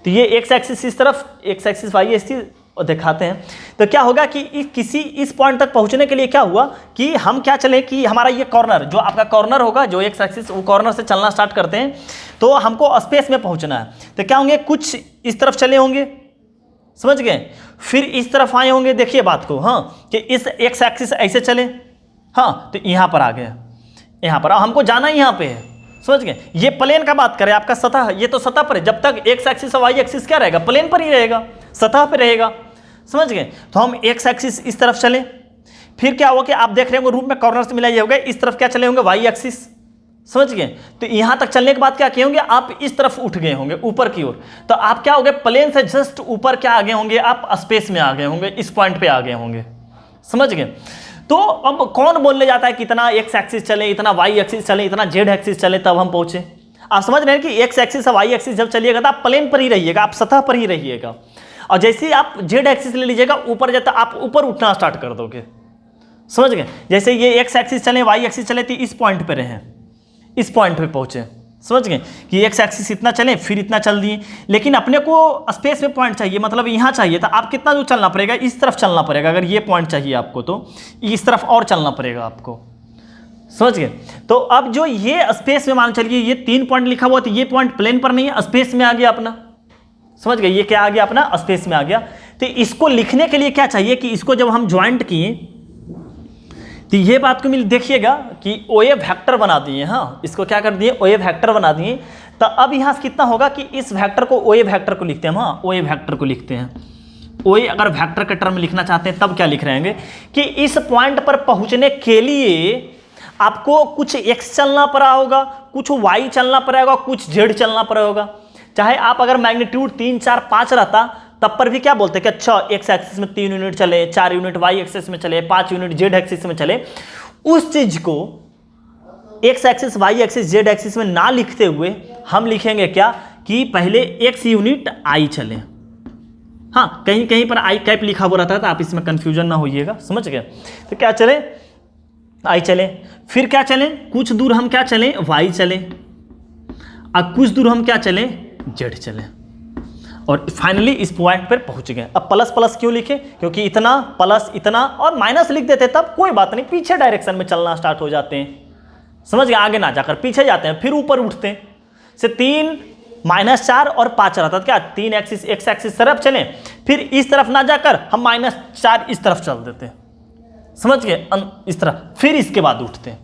तो ये एक्स एक्सिस इस तरफ, एक्स एक्सिस वाई एक्सिस दिखाते हैं। तो क्या होगा कि इस पॉइंट तक पहुंचने के लिए क्या हुआ कि हम क्या चले कि हमारा ये कॉर्नर, जो आपका कॉर्नर होगा, जो एक्स एक्सिस, वो कॉर्नर से चलना स्टार्ट करते हैं। तो हमको स्पेस में पहुंचना है, तो क्या होंगे, कुछ इस तरफ चले होंगे, समझ गए, फिर इस तरफ आए होंगे, देखिए बात को, हाँ, कि इस एक्स एक्सिस ऐसे चले, हाँ, तो यहाँ पर आ गए, यहाँ पर हमको जाना ही यहाँ पे है, समझ गए। ये प्लेन का बात करें, आपका सतह, ये तो सतह पर है, जब तक एक्स एक्सिस और वाई एक्सिस क्या रहेगा, प्लेन पर ही रहेगा, सतह पर रहेगा, समझ गए। तो हम एक्स एक्सिस इस तरफ चले, फिर क्या हुआ कि आप देख रहे होंगे रूम में कॉर्नर से मिला ये होगा, इस तरफ क्या चले होंगे, वाई एक्सिस, समझ गए। तो यहाँ तक चलने के बाद क्या किए होंगे, आप इस तरफ उठ गए होंगे ऊपर की ओर, तो आप क्या हो गए, प्लेन से जस्ट ऊपर क्या आ गए होंगे, आप स्पेस में आ गए होंगे, इस पॉइंट पे आ गए होंगे, समझ गए। तो अब कौन बोलने जाता है कितना एक्स एक्सिस चले, इतना वाई एक्सिस चले, इतना जेड एक्सिस चले, तब हम पहुंचे। आप समझ रहे हैं कि एक्स एक्सिस और वाई एक्सिस जब चलिएगा तो आप प्लेन पर ही रहिएगा, आप सतह पर ही रहिएगा, और जैसे ही आप जेड एक्सिस ले लीजिएगा ऊपर जाता, आप ऊपर उठना स्टार्ट कर दोगे, समझ गए। जैसे ये एक्स एक्सिस चले, वाई एक्सिस चले, तो इस पॉइंट पे रहे, इस पॉइंट पे पहुंचे, समझ गए कि एक्स एक्सिस इतना चले, फिर इतना चल दिए, लेकिन अपने को स्पेस में पॉइंट चाहिए, मतलब यहाँ चाहिए, तो आप कितना दूर चलना पड़ेगा, इस तरफ चलना पड़ेगा। अगर ये पॉइंट चाहिए आपको तो इस तरफ और चलना पड़ेगा आपको, समझ गए। तो अब जो ये स्पेस में मान चलिए ये 3 पॉइंट लिखा हुआ, तो ये पॉइंट प्लेन पर नहीं है, स्पेस में आ गया अपना, समझ गए। ये क्या आ गया अपना, स्पेस में आ गया। तो इसको लिखने के लिए क्या चाहिए कि इसको जब हम ज्वाइंट किए तो ये बात को मिल देखिएगा कि ओए वेक्टर बना दिए, हाँ इसको क्या कर दिए, ओए वेक्टर बना दिए। तो अब यहाँ से कितना होगा कि इस वेक्टर को OA वेक्टर को लिखते हैं, हाँ OA वेक्टर को लिखते हैं। OA अगर वेक्टर के टर्म में लिखना चाहते हैं तब क्या लिख रहे हैं कि इस पॉइंट पर पहुंचने के लिए आपको कुछ x चलना पड़ा होगा, कुछ y चलना पड़ा होगा, कुछ z चलना पड़ा होगा। चाहे आप अगर मैग्नीट्यूड 3, 4, 5 रहता तब पर भी क्या बोलते कि अच्छा x एक्सिस में 3 यूनिट चले, 4 यूनिट y एक्सिस में चले, 5 यूनिट z एक्सिस में चले। उस चीज को x axis, y axis, z axis में ना लिखते हुए हम लिखेंगे क्या कि पहले x यूनिट i चले। हाँ, कहीं कहीं पर आई कैप लिखा हुआ रहता है तो आप इसमें कंफ्यूजन ना होइएगा, समझ गए। तो क्या चले, आई चले, फिर क्या चले, कुछ दूर हम क्या चले, वाई चले, और कुछ दूर हम क्या चले, जेड चले, और फाइनली इस पॉइंट पर पहुंच गए। अब प्लस प्लस क्यों लिखे, क्योंकि इतना प्लस इतना और माइनस लिख देते तब कोई बात नहीं, पीछे डायरेक्शन में चलना स्टार्ट हो जाते हैं, समझ गए। आगे ना जाकर पीछे जाते हैं, फिर ऊपर उठते हैं। से 3, -4 और 5 रहता था क्या, 3 एक्सिस x एक्सिस तरफ चले, फिर इस तरफ ना जाकर हम -4 इस तरफ चल देते, समझ गए, इस तरफ, फिर इसके बाद उठते हैं,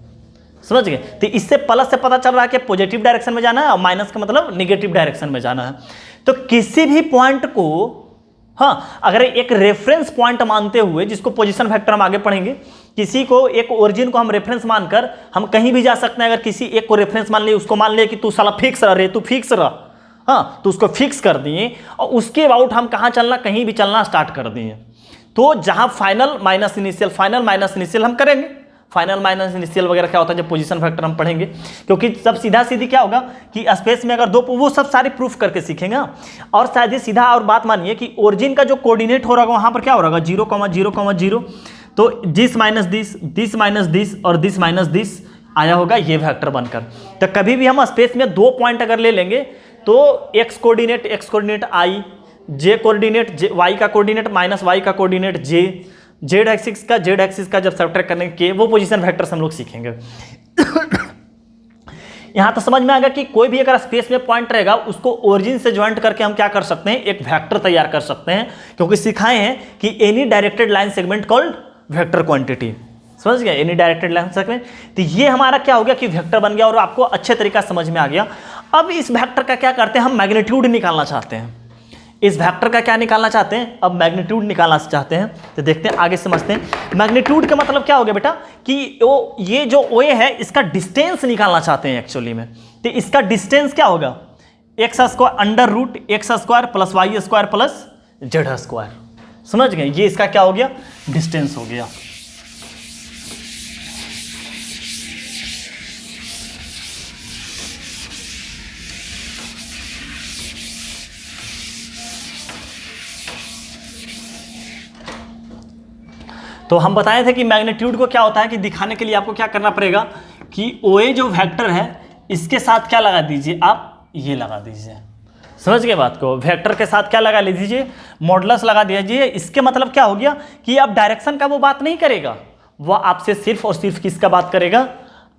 समझ गए। तो इससे प्लस से पता चल रहा है कि पॉजिटिव डायरेक्शन में जाना है और माइनस का मतलब निगेटिव डायरेक्शन में जाना है। तो किसी भी पॉइंट को, हाँ, अगर एक रेफरेंस पॉइंट मानते हुए, जिसको पोजीशन वेक्टर हम आगे पढ़ेंगे, किसी को एक ओरिजिन को हम रेफरेंस मानकर हम कहीं भी जा सकते हैं। अगर किसी एक को रेफरेंस मान लिए, उसको मान लिए कि तू साला फिक्स रह रे, तू फिक्स रह, हाँ, तो उसको फिक्स कर दिए और उसके अबाउट हम कहाँ चलना, कहीं भी चलना स्टार्ट कर दिए। तो जहाँ final minus initial, final minus initial हम करेंगे, फाइनल माइनस इनिशियल वगैरह क्या होता है जब पोजीशन फैक्टर हम पढ़ेंगे, क्योंकि सब सीधा सीधी क्या होगा कि स्पेस में अगर दो, वो सब सारी प्रूफ करके सीखेंगे। और शायद ही सीधा और बात मानिए कि ओरिजिन का जो कोऑर्डिनेट हो रहा होगा वहाँ पर क्या हो रहा होगा, 0,0,0, तो this minus this minus this और दिस माइनस दिस आया होगा ये वेक्टर बनकर। तो कभी भी हम स्पेस में 2 पॉइंट अगर ले लेंगे तो x coordinate i, j coordinate y का कोऑर्डिनेट माइनस y का कोऑर्डिनेट j, z एक्सिस का जब सब्ट्रैक्ट करने के वो पोजीशन वेक्टर्स हम लोग सीखेंगे। यहाँ तो समझ में आ गया कि कोई भी अगर स्पेस में पॉइंट रहेगा उसको ओरिजिन से ज्वाइंट करके हम क्या कर सकते हैं, एक वेक्टर तैयार कर सकते हैं, क्योंकि सिखाए हैं कि any directed line segment called vector quantity, समझ गए, एनी डायरेक्टेड लाइन सेगमेंट। तो ये हमारा क्या हो गया कि वेक्टर बन गया और आपको अच्छे तरीका समझ में आ गया। अब इस वेक्टर का क्या करते हैं, हम मैग्नीट्यूड निकालना चाहते हैं। इस वेक्टर का क्या निकालना चाहते हैं, अब मैग्नीट्यूड निकालना चाहते हैं। तो देखते हैं, आगे समझते हैं। मैग्नीट्यूड का मतलब क्या हो गया बेटा कि ये जो OA है इसका डिस्टेंस निकालना चाहते हैं एक्चुअली में। तो इसका डिस्टेंस क्या होगा, x² plus y² plus z², समझ गए। ये इसका क्या हो गया, डिस्टेंस हो गया। तो हम बताए थे कि मैग्नीट्यूड को क्या होता है कि दिखाने के लिए आपको क्या करना पड़ेगा कि OA जो वेक्टर है इसके साथ क्या लगा दीजिए, आप ये लगा दीजिए, समझ गए बात को। वेक्टर के साथ क्या लगा लीजिए, मॉडुलस लगा दीजिए। इसके मतलब क्या हो गया कि अब डायरेक्शन का वो बात नहीं करेगा, वह आपसे सिर्फ और सिर्फ किसका बात करेगा,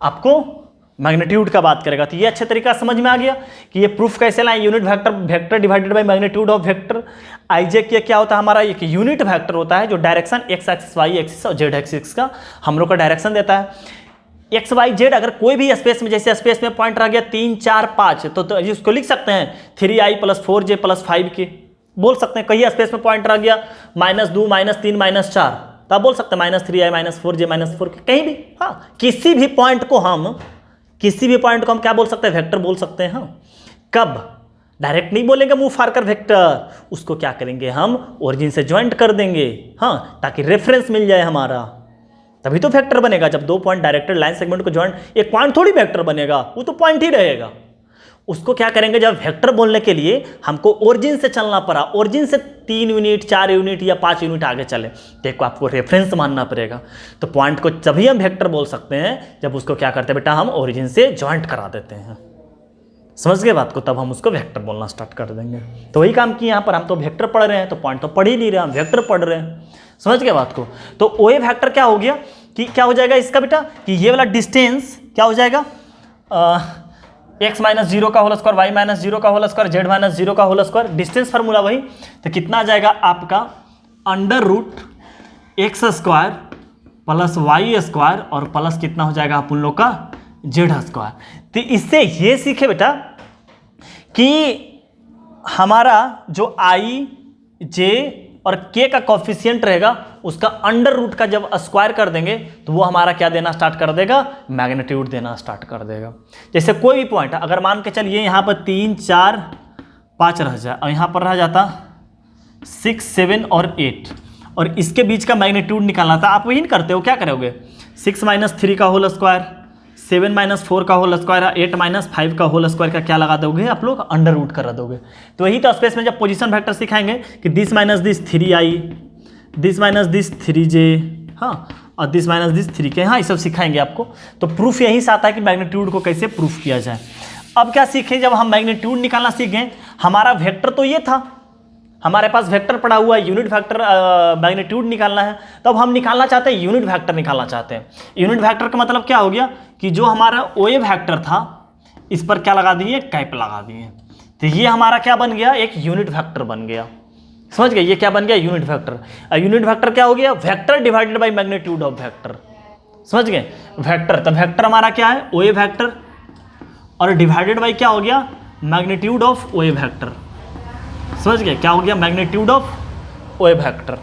आपको मैग्नीट्यूड का बात करेगा। तो ये अच्छे तरीका समझ में आ गया कि ये प्रूफ कैसे लाएं, unit vector divided by magnitude of vector. IJ के क्या होता है, हमारा एक यूनिट वेक्टर होता है जो direction x axis, y axis और z एक्सिस का हम लोग का डायरेक्शन देता है। x y z अगर कोई भी स्पेस में, जैसे स्पेस में पॉइंट रह गया 3 4 5, तो इसको लिख सकते हैं 3i + 4j + 5k, बोल सकते हैं। कहीं स्पेस में पॉइंट रह गया -2 -3 -4, तो आप बोल सकते हैं -3i - 4j - 4k, कहीं भी, हाँ, किसी भी पॉइंट को हम क्या बोल सकते हैं, वेक्टर बोल सकते हैं। हाँ, कब डायरेक्ट नहीं बोलेंगे मुंह फाड़ कर वेक्टर, उसको क्या करेंगे हम ओरिजिन से ज्वाइंट कर देंगे, हाँ, ताकि रेफरेंस मिल जाए हमारा, तभी तो वेक्टर बनेगा। जब 2 पॉइंट डायरेक्टेड लाइन सेगमेंट को ज्वाइंट, एक पॉइंट थोड़ी वेक्टर बनेगा, वो तो पॉइंट ही रहेगा। उसको क्या करेंगे, जब वेक्टर बोलने के लिए हमको ओरिजिन से चलना पड़ा, ओरिजिन से 3 यूनिट 4 यूनिट या 5 यूनिट आगे चले, देखो आपको रेफरेंस मानना पड़ेगा। तो पॉइंट को तभी हम वेक्टर बोल सकते हैं जब उसको क्या करते हैं बेटा, हम ओरिजिन से ज्वाइंट करा देते हैं, समझ गए बात को, तब हम उसको वेक्टर बोलना स्टार्ट कर देंगे। तो वही काम किया यहाँ पर, हम तो वेक्टर पढ़ रहे हैं, तो पॉइंट तो पढ़ ही नहीं रहे, हम वेक्टर पढ़ रहे हैं, समझ गए बात को। तो OA वेक्टर क्या हो गया कि क्या हो जाएगा इसका बेटा कि ये वाला डिस्टेंस क्या हो जाएगा, x - 0 का होल स्क्वायर, y - 0 का होल स्क्वायर, z - 0 का होल स्क्वायर, डिस्टेंस फार्मूला वही। तो कितना आ जाएगा आपका √x² प्लस y² और प्लस कितना हो जाएगा आप उन लोग का z²। तो इससे ये सीखे बेटा कि हमारा जो आई, जे और के का कॉफिशिएंट रहेगा उसका अंडर रूट का जब स्क्वायर कर देंगे तो वो हमारा क्या देना स्टार्ट कर देगा, मैग्नीट्यूड देना स्टार्ट कर देगा। जैसे कोई भी पॉइंट अगर मान के चलिए यहाँ पर 3, 4, 5 रह जाए और यहाँ पर रह जाता 6, 7 और 8 और इसके बीच का मैग्नीट्यूड निकालना था। आप वही करते हो, क्या करोगे 6 - 3 का होल स्क्वायर, 7 - 4 का होल स्क्वायर, 8 - 5 का होल स्क्वायर का क्या लगा दोगे आप लोग, अंडर रूट कर दोगे। तो वही तो स्पेस में जब पोजीशन वेक्टर सिखाएंगे कि this minus this 3i, this minus this 3j, हाँ, और दिस माइनस दिस 3k, हाँ, ये सब सिखाएंगे आपको। तो प्रूफ यहीं से आता है कि मैग्नीट्यूड को कैसे प्रूफ किया जाए। अब क्या सीखें, जब हम मैग्नीट्यूड निकालना सीखें, हमारा वेक्टर तो ये था, हमारे पास वेक्टर पड़ा हुआ है, यूनिट वेक्टर मैग्नीट्यूड निकालना है। तो अब हम निकालना चाहते हैं यूनिट वेक्टर निकालना चाहते हैं। यूनिट वेक्टर का मतलब क्या हो गया कि जो हमारा ओए वेक्टर था इस पर क्या लगा दिए, कैप लगा दिए। तो ये हमारा क्या बन गया, एक यूनिट वेक्टर बन गया। समझ गए, ये क्या बन गया, यूनिट वेक्टर। यूनिट वेक्टर क्या हो गया, vector divided by magnitude of vector. समझ गए, वेक्टर, तो वेक्टर हमारा क्या है, ओए वेक्टर, और डिवाइडेड बाई क्या हो गया, मैग्नीट्यूड ऑफ ओए वेक्टर। समझ गए, क्या हो गया, मैग्नीट्यूड ऑफ ओए वेक्टर।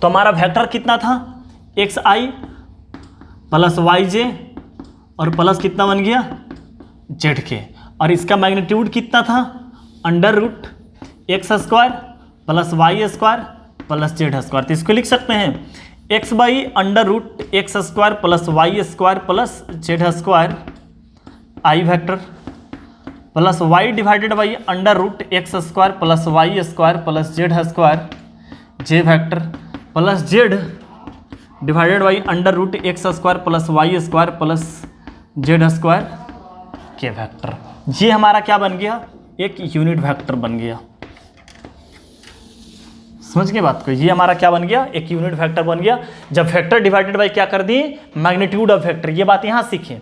तो हमारा वेक्टर कितना था, xi प्लस yj और प्लस कितना बन गया, zk, और इसका मैग्नीट्यूड कितना था, under root x square plus y square plus z square. तो इसको लिख सकते हैं x by under root x square plus y square plus z square I vector plus y divided by under root x square plus y square plus z square j vector plus z divided by under root x square plus y square plus z square k vector. ये हमारा क्या बन गया, एक unit vector बन गया। समझ गए बात को, ये हमारा क्या बन गया, एक यूनिट वेक्टर बन गया। जब वेक्टर डिवाइडेड बाई क्या कर दिए, मैग्नीट्यूड ऑफ वेक्टर। ये बात यहाँ सीखें,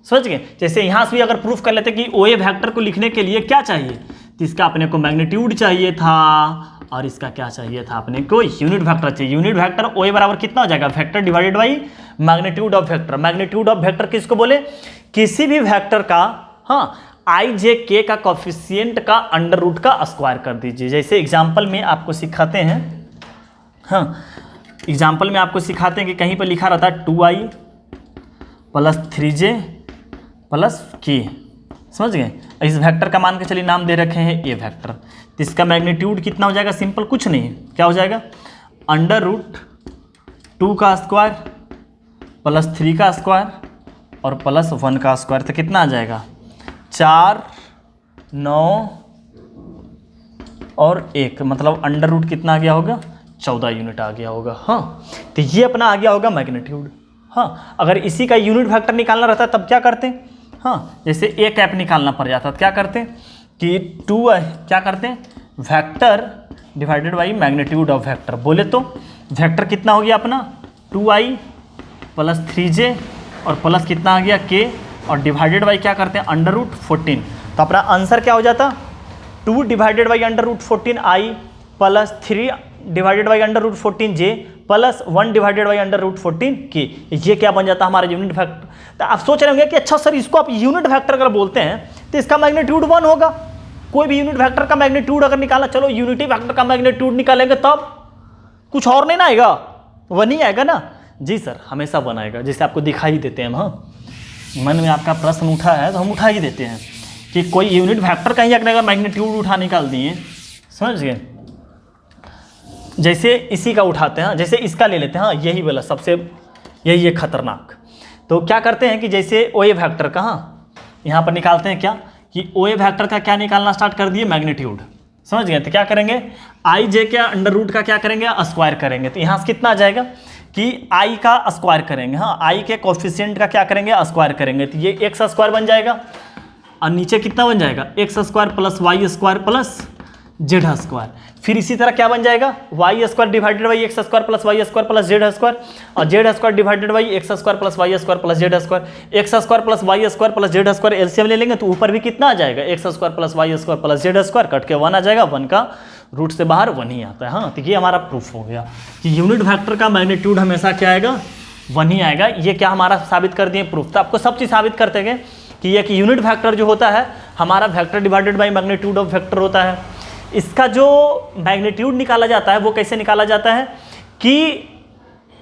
समझ गए। जैसे यहाँ से भी अगर प्रूफ कर लेते कि ओए वेक्टर को लिखने के लिए क्या चाहिए, तो इसका अपने को मैग्नीट्यूड चाहिए था और इसका क्या चाहिए था, अपने को यूनिट वेक्टर चाहिए। यूनिट वेक्टर ओए बराबर कितना हो जाएगा, vector divided by magnitude of vector. Magnitude of vector किसको बोले, किसी भी वेक्टर का, हाँ, आई जे के का कॉफिशिएंट का अंडर रूट का स्क्वायर कर दीजिए। जैसे एग्जाम्पल में आपको सिखाते हैं, हाँ, एग्जाम्पल में आपको सिखाते हैं कि कहीं पर लिखा रहता है 2i plus 3j plus k। समझ गए, इस वेक्टर का मान के चलिए नाम दे रखे हैं ए वेक्टर। तो इसका मैग्नीट्यूड कितना हो जाएगा, सिंपल कुछ नहीं है, क्या हो जाएगा, अंडर रूट 2 का स्क्वायर प्लस 3 का स्क्वायर और प्लस 1 का स्क्वायर। तो कितना आ जाएगा, 4, 9 और 1, मतलब अंडर रूट कितना आ गया होगा, 14 यूनिट आ गया होगा। हाँ, तो ये अपना आ गया होगा मैग्नीट्यूड। हाँ, अगर इसी का यूनिट वेक्टर निकालना रहता तब क्या करते, हाँ, जैसे ए कैप निकालना पड़ जाता, क्या करते कि 2 क्या करते हैं, vector divided by magnitude of vector. बोले तो वेक्टर कितना हो गया अपना, 2i प्लस 3j और प्लस कितना आ गया k, और डिवाइडेड बाई क्या करते हैं, अंडर रूट 14। तो अपना आंसर क्या हो जाता, 2 divided by under root 14i plus 3 divided by under root 14j plus 1 divided by under root 14k। ये क्या बन जाता है, हमारा यूनिट वेक्टर। तो आप सोच रहे होंगे कि अच्छा सर, इसको आप यूनिट वेक्टर अगर बोलते हैं तो इसका मैग्नीट्यूड 1 होगा। कोई भी यूनिट वेक्टर का मैग्नीट्यूड अगर निकालना, चलो यूनिटी वेक्टर का मैग्नीट्यूड निकालेंगे तब कुछ और नहीं ना आएगा, 1 ही आएगा ना। जी सर, हमेशा 1 आएगा, जैसे आपको दिखाई देते हैं हम। हाँ, मन में आपका प्रश्न उठा है तो हम उठा ही देते हैं कि कोई यूनिट वेक्टर का ही अगर मैग्नीट्यूड उठा निकाल दिए, समझ गए। जैसे इसी का उठाते हैं, जैसे इसका ले लेते हैं, हाँ, यही वाला सबसे, यही है खतरनाक। तो क्या करते हैं कि जैसे ओए वेक्टर का, हाँ, यहाँ पर निकालते हैं क्या कि ओए वेक्टर का क्या निकालना स्टार्ट कर दिए, मैग्नीट्यूड। समझ गए, तो क्या करेंगे, आई जे के अंडर रूट का क्या करेंगे, स्क्वायर करेंगे। तो यहाँ से कितना आ जाएगा कि आई का स्क्वायर करेंगे, हाँ, आई के कोफिशिएंट का क्या करेंगे, स्क्वायर करेंगे। तो ये एक्स स्क्वायर बन जाएगा और नीचे कितना बन जाएगा, x square plus y square plus z square. फिर इसी तरह क्या बन जाएगा, y square divided by x square plus y square plus z square, और z square divided by x square plus y square plus z square. X square plus y square plus z square LCM ले लेंगे तो ऊपर भी कितना आ जाएगा, x square plus y square plus z square, cut के 1 आ जाएगा। 1 का रूट से बाहर 1 ही आता है। हाँ, तो ये हमारा प्रूफ हो गया कि यूनिट वेक्टर का मैग्नीट्यूड हमेशा क्या आएगा, 1 ही आएगा। ये क्या हमारा साबित कर दिए प्रूफ। तो आपको सब चीज़ साबित करते गए कि एक यूनिट वेक्टर जो होता है हमारा vector divided by magnitude of vector होता है। इसका जो मैग्नीट्यूड निकाला जाता है वो कैसे निकाला जाता है कि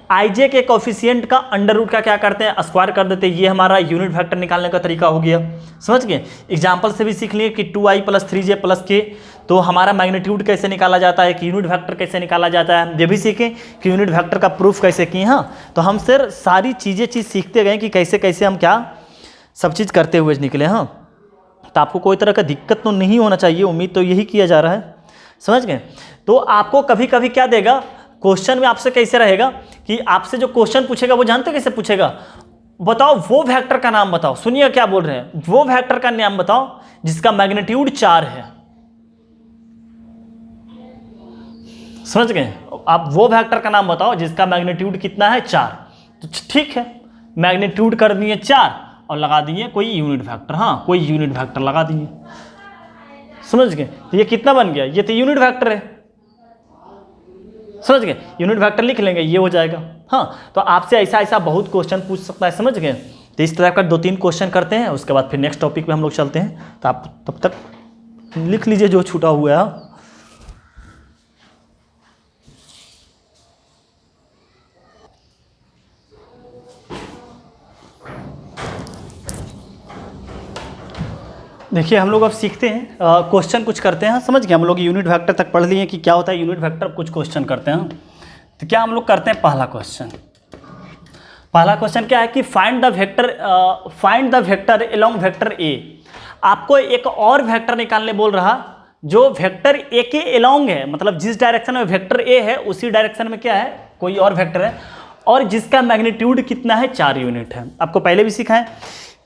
आईजे के कोफिशिएंट का अंडर रूट का क्या करते हैं, स्क्वायर कर देते हैं। ये हमारा यूनिट वेक्टर निकालने का तरीका हो गया, समझ गए। एग्जाम्पल से भी सीख लिए कि 2i + 3j + k, तो हमारा मैग्नीट्यूड कैसे निकाला जाता है, कि यूनिट वेक्टर कैसे निकाला जाता है, ये भी सीखें कि यूनिट वेक्टर का प्रूफ कैसे किए। हाँ, तो हम सर सारी चीज़ सीखते गए कि कैसे कैसे हम क्या सब चीज़ करते हुए निकले। हाँ, तो आपको कोई तरह का दिक्कत तो नहीं होना चाहिए, उम्मीद तो यही किया जा रहा है, समझ गए। तो आपको कभी कभी क्या देगा क्वेश्चन में, आपसे कैसे रहेगा कि आपसे जो क्वेश्चन पूछेगा वो जानते कैसे पूछेगा, बताओ वो वेक्टर का नाम बताओ। सुनिए क्या बोल रहे हैं, वो वेक्टर का नाम बताओ जिसका मैग्नीट्यूड 4 है। समझ गए, आप वो वेक्टर का नाम बताओ जिसका मैग्नीट्यूड कितना है, 4। तो ठीक है, मैग्नीट्यूड कर दिए 4 और लगा दिए कोई यूनिट वेक्टर। हाँ, कोई यूनिट वेक्टर लगा दिए, समझ गए। तो ये कितना बन गया, ये तो यूनिट वेक्टर है, समझ गए। यूनिट वेक्टर लिख लेंगे, ये हो जाएगा। हाँ, तो आपसे ऐसा ऐसा बहुत क्वेश्चन पूछ सकता है, समझ गए। तो इस तरह का 2-3 क्वेश्चन करते हैं, उसके बाद फिर नेक्स्ट टॉपिक पे हम लोग चलते हैं। तो आप तब तक लिख लीजिए जो छूटा हुआ है। देखिए हम लोग अब सीखते हैं, क्वेश्चन कुछ करते हैं। समझ गए, हम लोग यूनिट वेक्टर तक पढ़ लिए कि क्या होता है यूनिट वेक्टर। कुछ क्वेश्चन करते हैं। तो क्या हम लोग करते हैं, पहला क्वेश्चन क्या है कि find the vector along vector A. आपको एक और वेक्टर निकालने बोल रहा जो वेक्टर ए के अलोंग है, मतलब जिस डायरेक्शन में वेक्टर ए है उसी डायरेक्शन में क्या है कोई और वेक्टर है, और जिसका मैग्नीट्यूड कितना है, 4 यूनिट है। आपको पहले भी सीखा है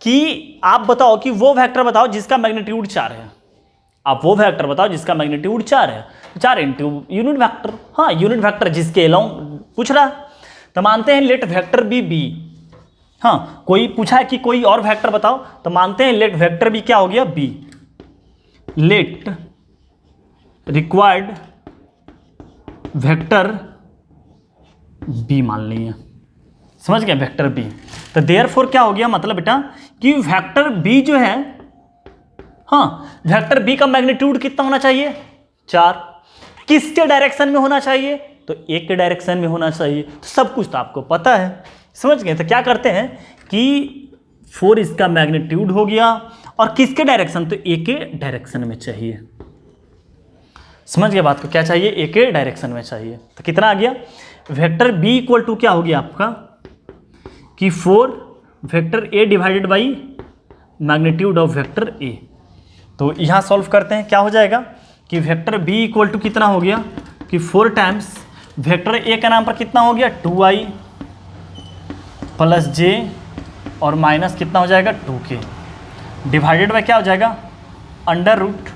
कि आप बताओ कि वो वेक्टर बताओ जिसका मैग्नीट्यूड 4 है। आप वो वेक्टर बताओ जिसका मैग्नीट्यूड 4 है, 4 इंटू यूनिट वेक्टर। हाँ, यूनिट वेक्टर जिसके अलोंग पूछ रहा, तो मानते हैं लेट वेक्टर बी बी। हाँ, कोई पूछा है कि कोई और वेक्टर बताओ, तो मानते हैं लेट वेक्टर बी क्या हो गया, B. Let required vector B मान लिए, समझ गए, वेक्टर बी। तो देयरफॉर क्या हो गया, मतलब बेटा कि वेक्टर बी जो है, हाँ, वेक्टर बी का मैग्नीट्यूड कितना होना चाहिए, 4। किसके डायरेक्शन में होना चाहिए, तो एक के डायरेक्शन में होना चाहिए। तो सब कुछ तो आपको पता है, समझ गए। तो क्या करते हैं कि 4 इसका मैग्नीट्यूड हो गया, और किसके डायरेक्शन, तो एक के डायरेक्शन में चाहिए। समझ गए बात को, क्या चाहिए, एक के डायरेक्शन में चाहिए। तो कितना आ गया, वेक्टर बी इक्वल टू क्या हो गया आपका कि 4 vector A divided by magnitude of vector ए। तो यहाँ सॉल्व करते हैं, क्या हो जाएगा कि वेक्टर बी इक्वल टू कितना हो गया कि 4 टाइम्स वेक्टर ए का नाम पर कितना हो गया, 2i + j और माइनस कितना हो जाएगा, 2k डिवाइडेड बाई क्या हो जाएगा, अंडर रूट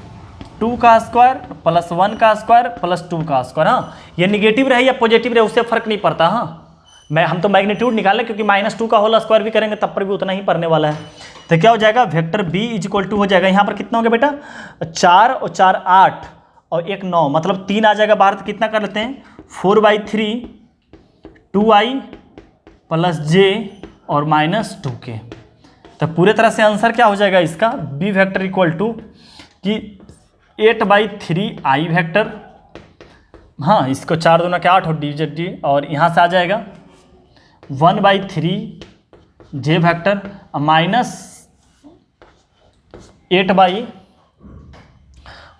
2 का स्क्वायर + 1 का स्क्वायर + 2 का स्क्वायर। हाँ, ये निगेटिव रहे या पॉजिटिव रहे उससे फर्क नहीं पड़ता। हाँ, हम तो मैग्नीट्यूड निकालें, क्योंकि -2 का होल स्क्वायर भी करेंगे तब पर भी उतना ही पड़ने वाला है। तो क्या हो जाएगा, वेक्टर बी इक्वल टू हो जाएगा, यहाँ पर कितना हो गया बेटा, 4 और 4 8 और 1 9, मतलब 3 आ जाएगा बाहर। तो कितना कर लेते हैं, 4/3 2i + j और -2k। तो पूरे तरह से आंसर क्या हो जाएगा इसका, बी वेक्टर इक्वल टू कि 8/3i वेक्टर। हाँ, इसको 4 दूना के 8 और डिजिट डी, और यहाँ से आ जाएगा 1/3 जे वेक्टर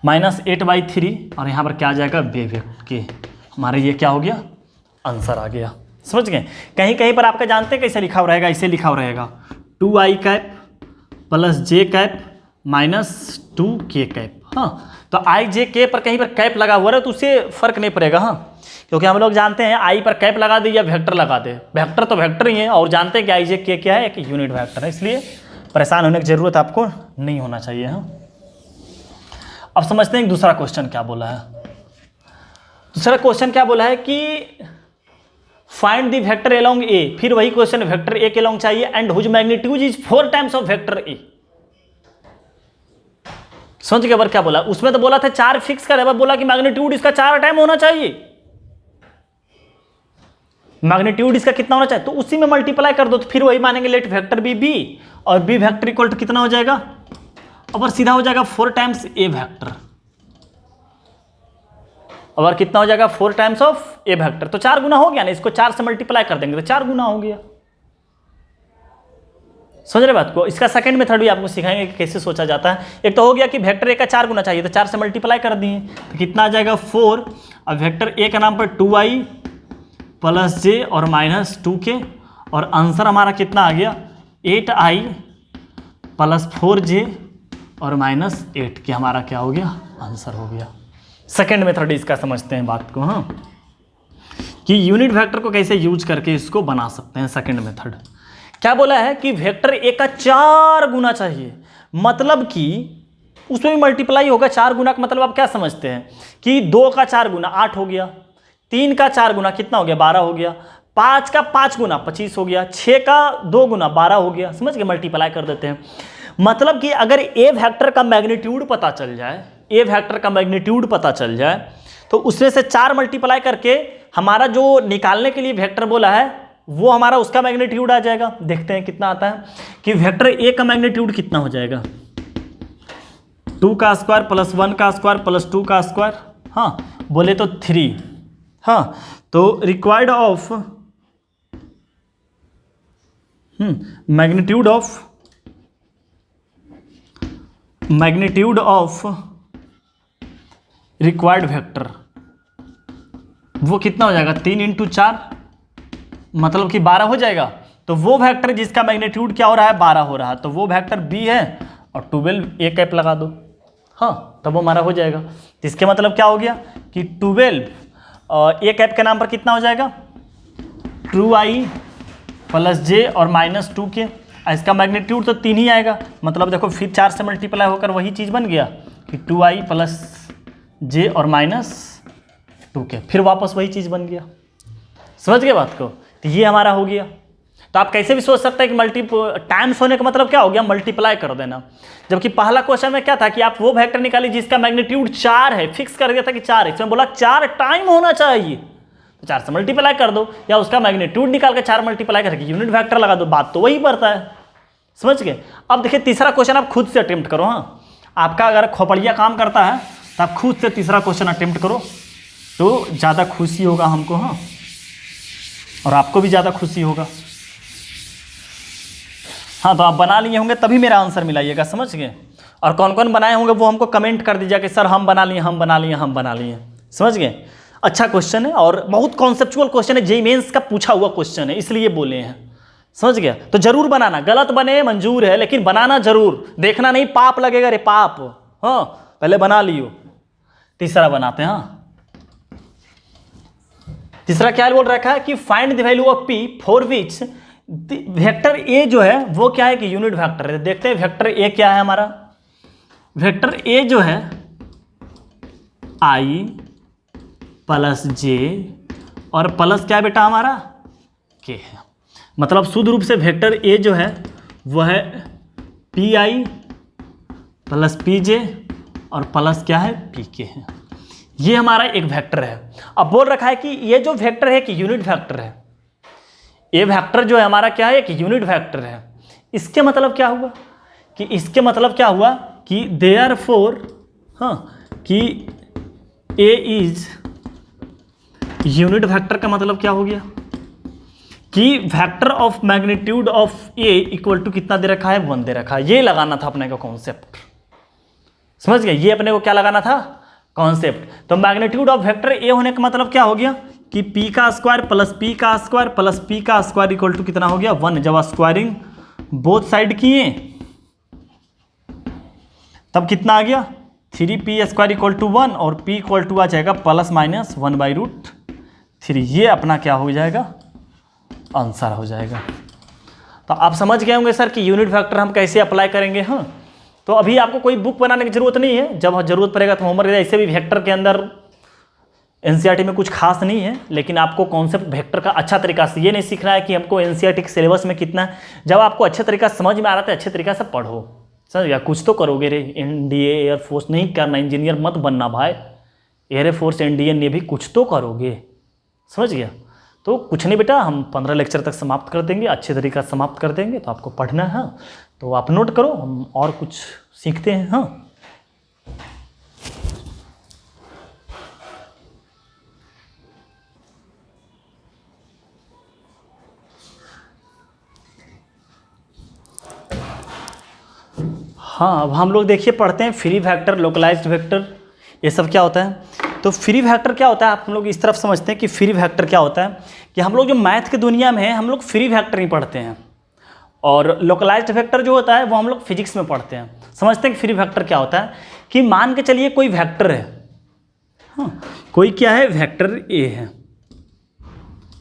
-8/3, और यहाँ पर क्या आ जाएगा, बे वेक्टर के। हमारे ये क्या हो गया, आंसर आ गया। समझ गए। कहीं कहीं पर आपका जानते हैं कैसे लिखा हुआ रहेगा, ऐसे लिखा हुआ रहेगा 2i cap + j cap -2k cap. हाँ, तो i j k पर कहीं पर कैप लगा हुआ है तो उससे फर्क नहीं पड़ेगा। हाँ, क्योंकि हम लोग जानते हैं i पर कैप लगा दे या वेक्टर लगा दे, वेक्टर तो वेक्टर ही है, और जानते हैं कि i j k क्या है, एक यूनिट वेक्टर है, इसलिए परेशान होने की जरूरत आपको नहीं होना चाहिए। हाँ, अब समझते हैं दूसरा क्वेश्चन क्या बोला है। दूसरा क्वेश्चन क्या बोला है कि find the vector along A, फिर वही क्वेश्चन, वेक्टर ए के अलोंग चाहिए, and whose magnitude is 4 times of vector A. समझ गए बार क्या बोला, उसमें तो बोला था 4 फिक्स कर, बोला कि मैग्नीट्यूड इसका 4 टाइम होना चाहिए। मैग्नीट्यूड इसका कितना होना चाहिए, तो उसी में मल्टीप्लाई कर दो, तो फिर वही मानेंगे लेट वेक्टर बी बी, और बी वेक्टर इक्वल टू कितना हो जाएगा, और सीधा हो जाएगा 4 टाइम्स ए वेक्टर, और कितना हो जाएगा 4 टाइम्स ऑफ ए वेक्टर। तो 4 गुना हो गया ना, इसको 4 से मल्टीप्लाई कर देंगे तो 4 गुना हो गया। समझ रहे बात को। इसका सेकंड मेथड भी आपको सिखाएंगे कि कैसे सोचा जाता है। एक तो हो गया कि वेक्टर ए का 4 गुना चाहिए, तो 4 से मल्टीप्लाई कर दिए तो कितना आ जाएगा 4, अब वेक्टर ए का नाम पर 2i प्लस जे और माइनस 2k, और आंसर हमारा कितना आ गया 8i प्लस 4j और माइनस 8k, हमारा क्या हो गया आंसर हो गया। सेकेंड मेथड इसका समझते हैं बात को, हाँ, कि यूनिट वेक्टर को कैसे यूज करके इसको बना सकते हैं। सेकेंड मेथड क्या बोला है कि वेक्टर ए का 4 गुना चाहिए, मतलब कि उसमें भी मल्टीप्लाई होगा। 4 गुना का मतलब आप क्या समझते हैं कि 2 का 4 गुना 8 हो गया, 3 का 4 गुना कितना हो गया 12 हो गया, 5 का 5 गुना 25 हो गया, 6 का 2 गुना 12 हो गया। समझ गए, मल्टीप्लाई कर देते हैं। मतलब कि अगर ए वेक्टर का मैग्नीट्यूड पता चल जाए, ए वेक्टर का मैग्नीट्यूड पता चल जाए, तो उसमें से 4 मल्टीप्लाई करके हमारा जो निकालने के लिए वेक्टर बोला है वो हमारा उसका मैग्नीट्यूड आ जाएगा। देखते हैं कितना आता है कि वेक्टर ए का मैग्नीट्यूड कितना हो जाएगा 2 का स्क्वायर प्लस 1 का स्क्वायर प्लस 2 का स्क्वायर, हाँ बोले तो 3, हाँ तो required of magnitude of required vector वो कितना हो जाएगा 3 इंटू 4 मतलब कि 12 हो जाएगा। तो वो वेक्टर जिसका मैग्नीट्यूड क्या हो रहा है 12 हो रहा है, तो वो वेक्टर बी है, और 12 ए कैप लगा दो, हाँ तब वो हमारा हो जाएगा। तो इसके मतलब क्या हो गया कि 12 ए कैप के नाम पर कितना हो जाएगा 2i प्लस जे और माइनस 2k, इसका मैग्नीट्यूड तो 3 ही आएगा। मतलब देखो फिर 4 से मल्टीप्लाई होकर वही चीज़ बन गया कि 2i प्लस जे और माइनस 2k, फिर वापस वही चीज़ बन गया। समझ गए बात को। तो ये हमारा हो गया। तो आप कैसे भी सोच सकते हैं कि टाइम्स होने का मतलब क्या हो गया मल्टीप्लाई कर देना। जबकि पहला क्वेश्चन में क्या था कि आप वो वेक्टर निकालिए जिसका मैग्नीट्यूड 4 है, फिक्स कर दिया था कि 4 है, इसमें बोला 4 टाइम होना चाहिए, तो 4 से मल्टीप्लाई कर दो, या उसका मैग्नीट्यूड निकाल के 4 मल्टीप्लाई करके यूनिट वेक्टर लगा दो, बात तो वही पड़ता है। समझ गए। अब देखिए तीसरा क्वेश्चन आप खुद से अटेम्प्ट करो, हाँ आपका अगर खोपड़िया काम करता है तो आप खुद से तीसरा क्वेश्चन अटेम्प्ट करो तो ज़्यादा खुशी होगा हमको, हाँ और आपको भी ज़्यादा खुशी होगा। हाँ तो आप बना लिए होंगे तभी मेरा आंसर मिलाइएगा, समझ गए। और कौन कौन बनाए होंगे वो हमको कमेंट कर दीजिए कि सर हम बना लिए, हम बना लिए, हम बना लिए। समझ गए। अच्छा क्वेश्चन है और बहुत कॉन्सेप्चुअल क्वेश्चन है, जेईई मेंस का पूछा हुआ क्वेश्चन है, इसलिए बोले हैं। समझ गया। तो जरूर बनाना, गलत बने मंजूर है लेकिन बनाना जरूर, देखना नहीं पाप लगेगा रे पाप, हाँ पहले बना लियो। तीसरा बनाते हैं, हाँ तीसरा क्या बोल रखा है कि find the value of P for which vector A जो है वो क्या है कि यूनिट वेक्टर है। देखते हैं वेक्टर ए क्या है हमारा। वेक्टर ए जो है आई प्लस जे और प्लस क्या बेटा हमारा के है। मतलब शुद्ध रूप से वेक्टर ए जो है वह है पी आई प्लस पी जे और प्लस क्या है पी के है। ये हमारा एक वेक्टर है। अब बोल रखा है कि ये जो वेक्टर है कि यूनिट वेक्टर है, ये वेक्टर जो है हमारा क्या है कि यूनिट वेक्टर है। इसके मतलब क्या हुआ कि इसके मतलब क्या हुआ कि देयरफॉर, हाँ कि ए इज यूनिट वेक्टर का मतलब क्या हो गया कि vector of magnitude of A equal to कितना दे रखा है 1 दे रखा है। ये लगाना था अपने को कॉन्सेप्ट, समझ गए। ये अपने को क्या लगाना था कॉन्सेप्ट। तो मैग्नीट्यूड ऑफ वेक्टर ए होने का मतलब क्या हो गया कि p का स्क्वायर प्लस p का स्क्वायर प्लस p का स्क्वायर इक्वल टू कितना हो गया 1। जब स्क्वायरिंग बोथ साइड किए तब कितना आ गया 3p स्क्वायर इक्वल टू 1 और p इक्वल टू आ जाएगा प्लस माइनस 1/√3। ये अपना क्या हो जाएगा आंसर हो जाएगा। तो आप समझ गए होंगे सर कि यूनिट वेक्टर हम कैसे अप्लाई करेंगे। हाँ तो अभी आपको कोई बुक बनाने की जरूरत नहीं है, जब जरूरत पड़ेगा तो होमवर्क। ऐसे भी वेक्टर के अंदर एनसीईआरटी में कुछ खास नहीं है, लेकिन आपको कॉन्सेप्ट वेक्टर का अच्छा तरीका से ये नहीं सीखना है कि हमको एनसीईआरटी के सिलेबस में कितना है। जब आपको अच्छे तरीका समझ में आ रहा है अच्छे तरीका से पढ़ो, समझ गया। कुछ तो करोगे रे, एनडीए एयरफोर्स नहीं करना, इंजीनियर मत बनना भाई, एयरफोर्स एनडीए नेवी कुछ तो करोगे, समझ गया। तो कुछ नहीं बेटा, हम 15 लेक्चर तक समाप्त कर देंगे, अच्छे तरीक़ा से समाप्त कर देंगे। तो आपको पढ़ना है, तो आप नोट करो, हम और कुछ सीखते हैं। हाँ, हाँ, अब हम लोग देखिए पढ़ते हैं फ्री वेक्टर, लोकलाइज्ड वेक्टर, ये सब क्या होता है। तो फ्री वेक्टर क्या होता है, आप हम लोग इस तरफ समझते हैं कि फ्री वेक्टर क्या होता है कि हम लोग जो मैथ की दुनिया में है हम लोग फ्री वेक्टर ही पढ़ते हैं, और लोकलाइज्ड वेक्टर जो होता है वो हम लोग फिजिक्स में पढ़ते हैं। समझते हैं कि फ्री वेक्टर क्या होता है कि मान के चलिए कोई वेक्टर है, हाँ, कोई क्या है, वेक्टर ए है,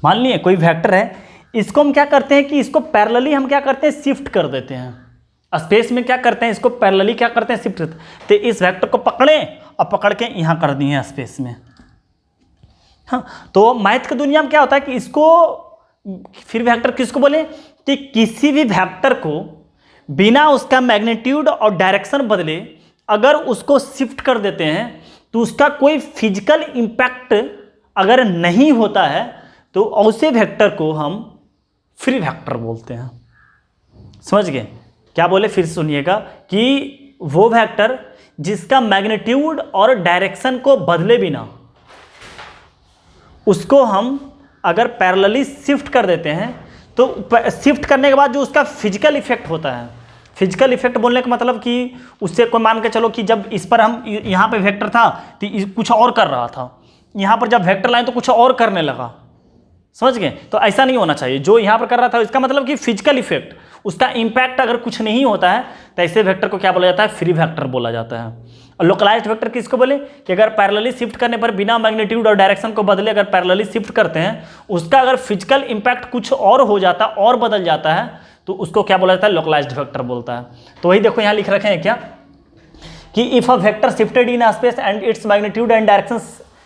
मान लिए कोई वेक्टर है, इसको हम क्या करते हैं कि इसको पैरेलली हम क्या करते हैं, शिफ्ट कर देते हैं स्पेस में। क्या करते हैं, इसको पैरेलली क्या करते हैं, शिफ्ट करते हैं। तो इस वेक्टर को पकड़ें और पकड़ के यहाँ कर दिए स्पेस में। हाँ, तो मैथ की दुनिया में क्या होता है कि इसको फिर वेक्टर किसको बोले कि किसी भी वेक्टर को बिना उसका मैग्नीट्यूड और डायरेक्शन बदले अगर उसको शिफ्ट कर देते हैं तो उसका कोई फिजिकल इम्पैक्ट अगर नहीं होता है तो ऐसे वेक्टर को हम फ्री वेक्टर बोलते हैं। समझ गए? क्या बोले, फिर सुनिएगा कि वो वेक्टर जिसका मैग्नीट्यूड और डायरेक्शन को बदले बिना उसको हम अगर पैरेलली शिफ्ट कर देते हैं तो शिफ्ट करने के बाद जो उसका फिजिकल इफेक्ट होता है, फिजिकल इफेक्ट बोलने का मतलब कि उससे कोई मान के चलो कि जब इस पर हम यहाँ पे वेक्टर था तो कुछ और कर रहा था, यहाँ पर जब वेक्टर लाए तो कुछ और करने लगा। समझ गए? तो ऐसा नहीं होना चाहिए। जो यहाँ पर कर रहा था इसका मतलब कि फिजिकल इफेक्ट, उसका इम्पैक्ट अगर कुछ नहीं होता है तो ऐसे वेक्टर को क्या बोला जाता है, फ्री वेक्टर बोला जाता है। और लोकलाइज्ड वेक्टर किसको बोले कि अगर पैरेलली शिफ्ट करने पर बिना मैग्नीट्यूड और डायरेक्शन को बदले अगर पैरेलली शिफ्ट करते हैं, उसका अगर फिजिकल इम्पैक्ट कुछ और हो जाता और बदल जाता है तो उसको क्या बोला जाता है, लोकलाइज्ड वेक्टर बोलता है। तो वही देखो यहाँ लिख रखे हैं क्या कि if a vector shifted in space and its magnitude and direction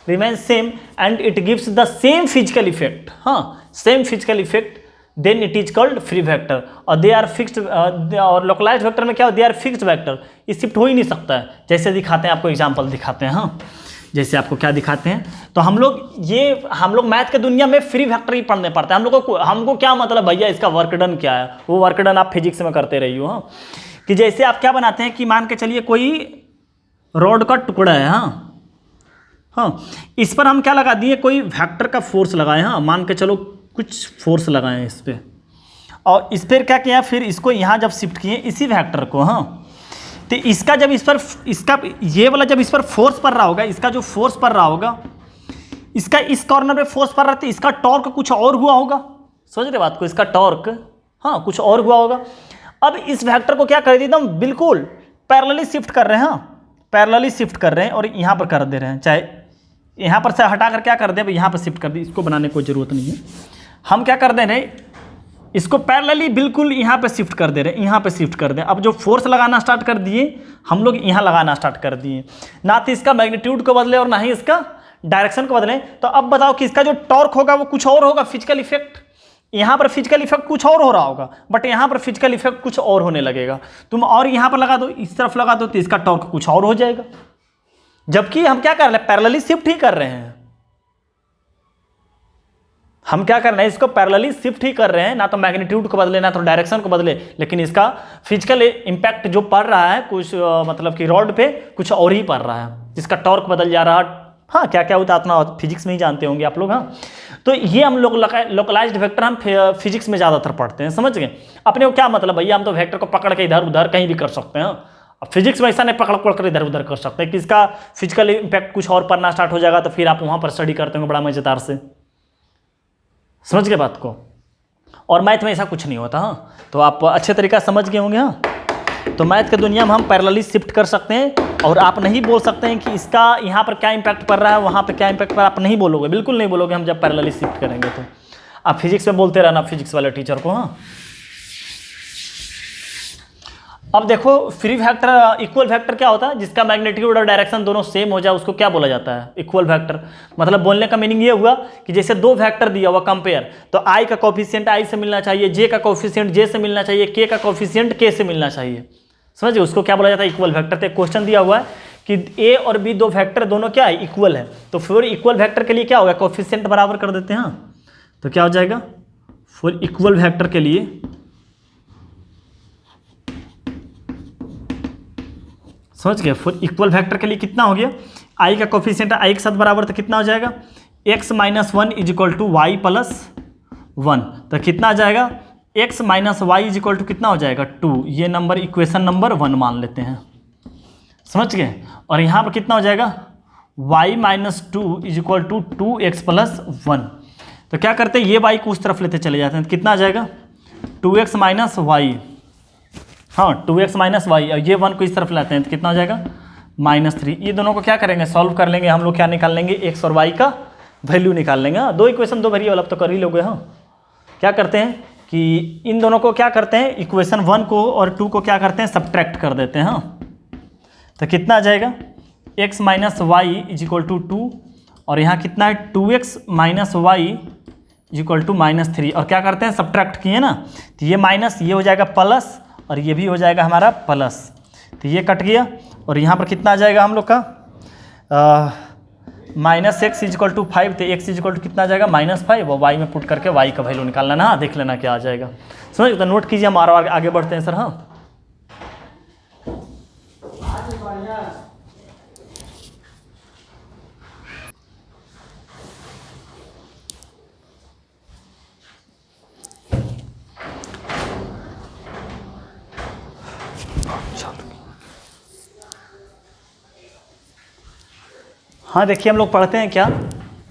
remains same and it gives the same physical effect, हाँ, same physical effect, then it is called free vector। और they are fixed, और localized vector में क्या हो, they are fixed vector, ये shift हो ही नहीं सकता है। जैसे दिखाते हैं आपको, एग्जांपल दिखाते हैं। हाँ, जैसे आपको क्या दिखाते हैं, तो हम लोग मैथ के दुनिया में फ्री वेक्टर ही पढ़ने पड़ता है। हमको क्या मतलब भैया इसका वर्क डन क्या है, वो वर्क डन आप फिजिक्स में करते रहिए। हाँ, कि जैसे आप क्या बनाते हैं कि मान के चलिए कोई रॉड का टुकड़ा है, हाँ, इस पर हम क्या लगा दिए, कोई वेक्टर का फोर्स लगाए, हाँ, मान के चलो कुछ फोर्स लगाए इस पर, और इस पर क्या किया, फिर इसको यहाँ जब शिफ्ट किए इसी वेक्टर को, हाँ, तो इसका जब इस पर ये वाला जब इस पर फोर्स पड़ रहा होगा, इसका जो फोर्स पड़ रहा होगा, इसका इस कॉर्नर पे फोर्स पड़ रहा था, इसका टॉर्क कुछ और हुआ होगा। समझ रहे बात को, इसका टॉर्क, हाँ, कुछ और हुआ होगा। अब इस वेक्टर को क्या कर दिया, एकदम बिल्कुल पैरेलली शिफ्ट कर रहे हैं, हाँ, पैरेलली शिफ्ट कर रहे हैं और यहाँ पर कर दे रहे हैं, चाहे यहाँ पर से हटा कर क्या कर दे, यहाँ पर शिफ्ट कर दी, इसको बनाने की कोई ज़रूरत नहीं है। हम क्या कर दे रहे हैं, इसको पैरेलली बिल्कुल यहाँ पे शिफ्ट कर दे रहे हैं, यहाँ पे शिफ्ट कर दें। अब जो फोर्स लगाना स्टार्ट कर दिए हम लोग, यहाँ लगाना स्टार्ट कर दिए, ना तो इसका मैग्नीट्यूड को बदले और ना ही इसका डायरेक्शन को बदले। तो अब बताओ कि इसका जो टॉर्क होगा वो कुछ और होगा, फिजिकल इफेक्ट, यहाँ पर फिजिकल इफेक्ट कुछ और हो रहा होगा, बट यहाँ पर फिजिकल इफेक्ट कुछ और होने लगेगा। तुम और यहाँ पर लगा दो, इस तरफ लगा दो, तो इसका टॉर्क कुछ और हो जाएगा। जबकि हम क्या कर रहे हैं, पैरेलली शिफ्ट ही कर रहे हैं। हम क्या कर रहे हैं, इसको पैरेलली शिफ्ट ही कर रहे हैं, ना तो मैग्नीट्यूड को बदले ना तो डायरेक्शन को बदले, लेकिन इसका फिजिकल इम्पैक्ट जो पड़ रहा है कुछ मतलब कि रॉड पे कुछ और ही पड़ रहा है, जिसका टॉर्क बदल जा रहा है। हाँ, क्या क्या होता है अपना फिजिक्स में ही जानते होंगे आप लोग। हाँ, तो ये हम लोग लोकलाइज्ड वेक्टर हम फिजिक्स में ज़्यादातर पढ़ते हैं। समझ गए? अपने को क्या मतलब भैया, हम तो वेक्टर को पकड़ के इधर उधर कहीं भी कर सकते हैं। अब फिजिक्स में ऐसा नहीं पकड़ कर इधर उधर कर सकते कि इसका फिजिकल इम्पैक्ट कुछ और पढ़ना स्टार्ट हो जाएगा, तो फिर आप वहाँ पर स्टडी करते होंगे बड़ा मज़ेदार से। समझ गए बात को? और मैथ में ऐसा कुछ नहीं होता। हाँ, तो आप अच्छे तरीका समझ गए होंगे। हाँ, तो मैथ की दुनिया में हम पैरेलली शिफ्ट कर सकते हैं, और आप नहीं बोल सकते हैं कि इसका यहाँ पर क्या इम्पैक्ट पड़ रहा है, वहाँ पर क्या इम्पैक्ट पड़ रहा है, आप नहीं बोलोगे, बिल्कुल नहीं बोलोगे। हम जब पैरेलली शिफ्ट करेंगे तो आप फिजिक्स में बोलते रहना फिजिक्स वाले टीचर को। हाँ, अब देखो फ्री वेक्टर, इक्वल वेक्टर क्या होता है, जिसका मैग्नीट्यूड और डायरेक्शन दोनों सेम हो जाए उसको क्या बोला जाता है, इक्वल वेक्टर। मतलब बोलने का मीनिंग ये हुआ कि जैसे दो वेक्टर दिया हुआ कंपेयर, तो आई का कोफिशिएंट आई से मिलना चाहिए, जे का कोफिशिएंट जे से मिलना चाहिए, के का कोफिशिएंट के से मिलना चाहिए। समझिए, उसको क्या बोला जाता है, इक्वल वेक्टर। तो क्वेश्चन दिया हुआ है कि ए और बी दो वेक्टर दोनों क्या है, इक्वल है, तो फिर इक्वल वेक्टर के लिए क्या होगा, कोफिशिएंट बराबर कर देते हैं। तो क्या हो जाएगा, फॉर इक्वल वेक्टर के लिए समझ गए, फॉर इक्वल वेक्टर के लिए कितना हो गया, आई का कोफिशिएंट आई के साथ बराबर, तो कितना हो जाएगा x minus one is equal to Y plus one, तो कितना आ जाएगा x minus Y is equal to कितना हो जाएगा 2। ये नंबर इक्वेशन नंबर 1 मान लेते हैं, समझ गए। और यहाँ पर कितना हो जाएगा y minus two is equal to 2x plus one, तो क्या करते हैं ये y को उस तरफ लेते चले जाते हैं, तो कितना आ जाएगा 2x माइनस वाई, हाँ 2x माइनस वाई, और ये 1 को इस तरफ लाते हैं तो कितना हो जाएगा -3। ये दोनों को क्या करेंगे, सॉल्व कर लेंगे हम लोग, क्या निकाल लेंगे x और y का वैल्यू निकाल लेंगे। हाँ, दो इक्वेशन दो वेरिएबल अब तो कर ही लोगे। हाँ, क्या करते हैं कि इन दोनों को क्या करते हैं, इक्वेशन 1 को और 2 को क्या करते हैं, सब्ट्रैक्ट कर देते हैं। हाँ, तो कितना आ जाएगा x minus Y is equal to 2, और यहाँ कितना है 2x minus Y is equal to -3, और क्या करते हैं सब्ट्रैक्ट किए ना, तो ये माइनस ये हो जाएगा प्लस, और ये भी हो जाएगा हमारा प्लस, तो ये कट गया। और यहाँ पर कितना आ जाएगा हम लोग का -x इज इक्वल टू 5, तो x इज इक्वल टू कितना आ जाएगा -5, और y में पुट करके y का वैल्यू निकालना ना, देख लेना क्या आ जाएगा। समझ, तो नोट कीजिए, हम आगे बढ़ते हैं सर। हाँ, हाँ देखिए, हम लोग पढ़ते हैं क्या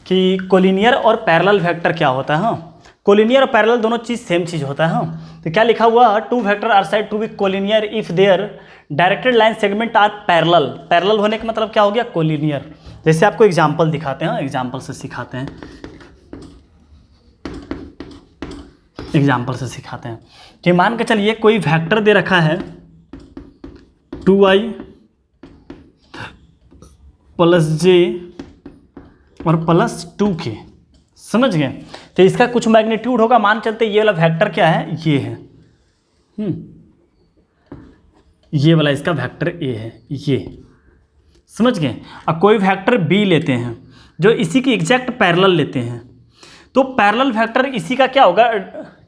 कि कोलिनियर और पैरेलल वेक्टर क्या होता है। हाँ, कोलिनियर और पैरेलल दोनों चीज़ सेम चीज़ होता है। हाँ, तो क्या लिखा हुआ, two vector are said to be collinear if their directed line segment are parallel. Parallel होने का मतलब क्या हो गया, कोलिनियर। जैसे आपको एग्जांपल दिखाते हैं, एग्जांपल से सिखाते हैं, एग्जांपल से सिखाते हैं कि मान के चलिए कोई वेक्टर दे रखा है 2i प्लस जे और प्लस 2k, समझ गए। तो इसका कुछ मैग्नीट्यूड होगा, मान चलते ये वाला वेक्टर क्या है, ये है, ये वाला इसका वेक्टर ए है, ये समझ गए। अब कोई वेक्टर बी लेते हैं जो इसी की एग्जैक्ट पैरेलल लेते हैं, तो पैरेलल वेक्टर इसी का क्या होगा,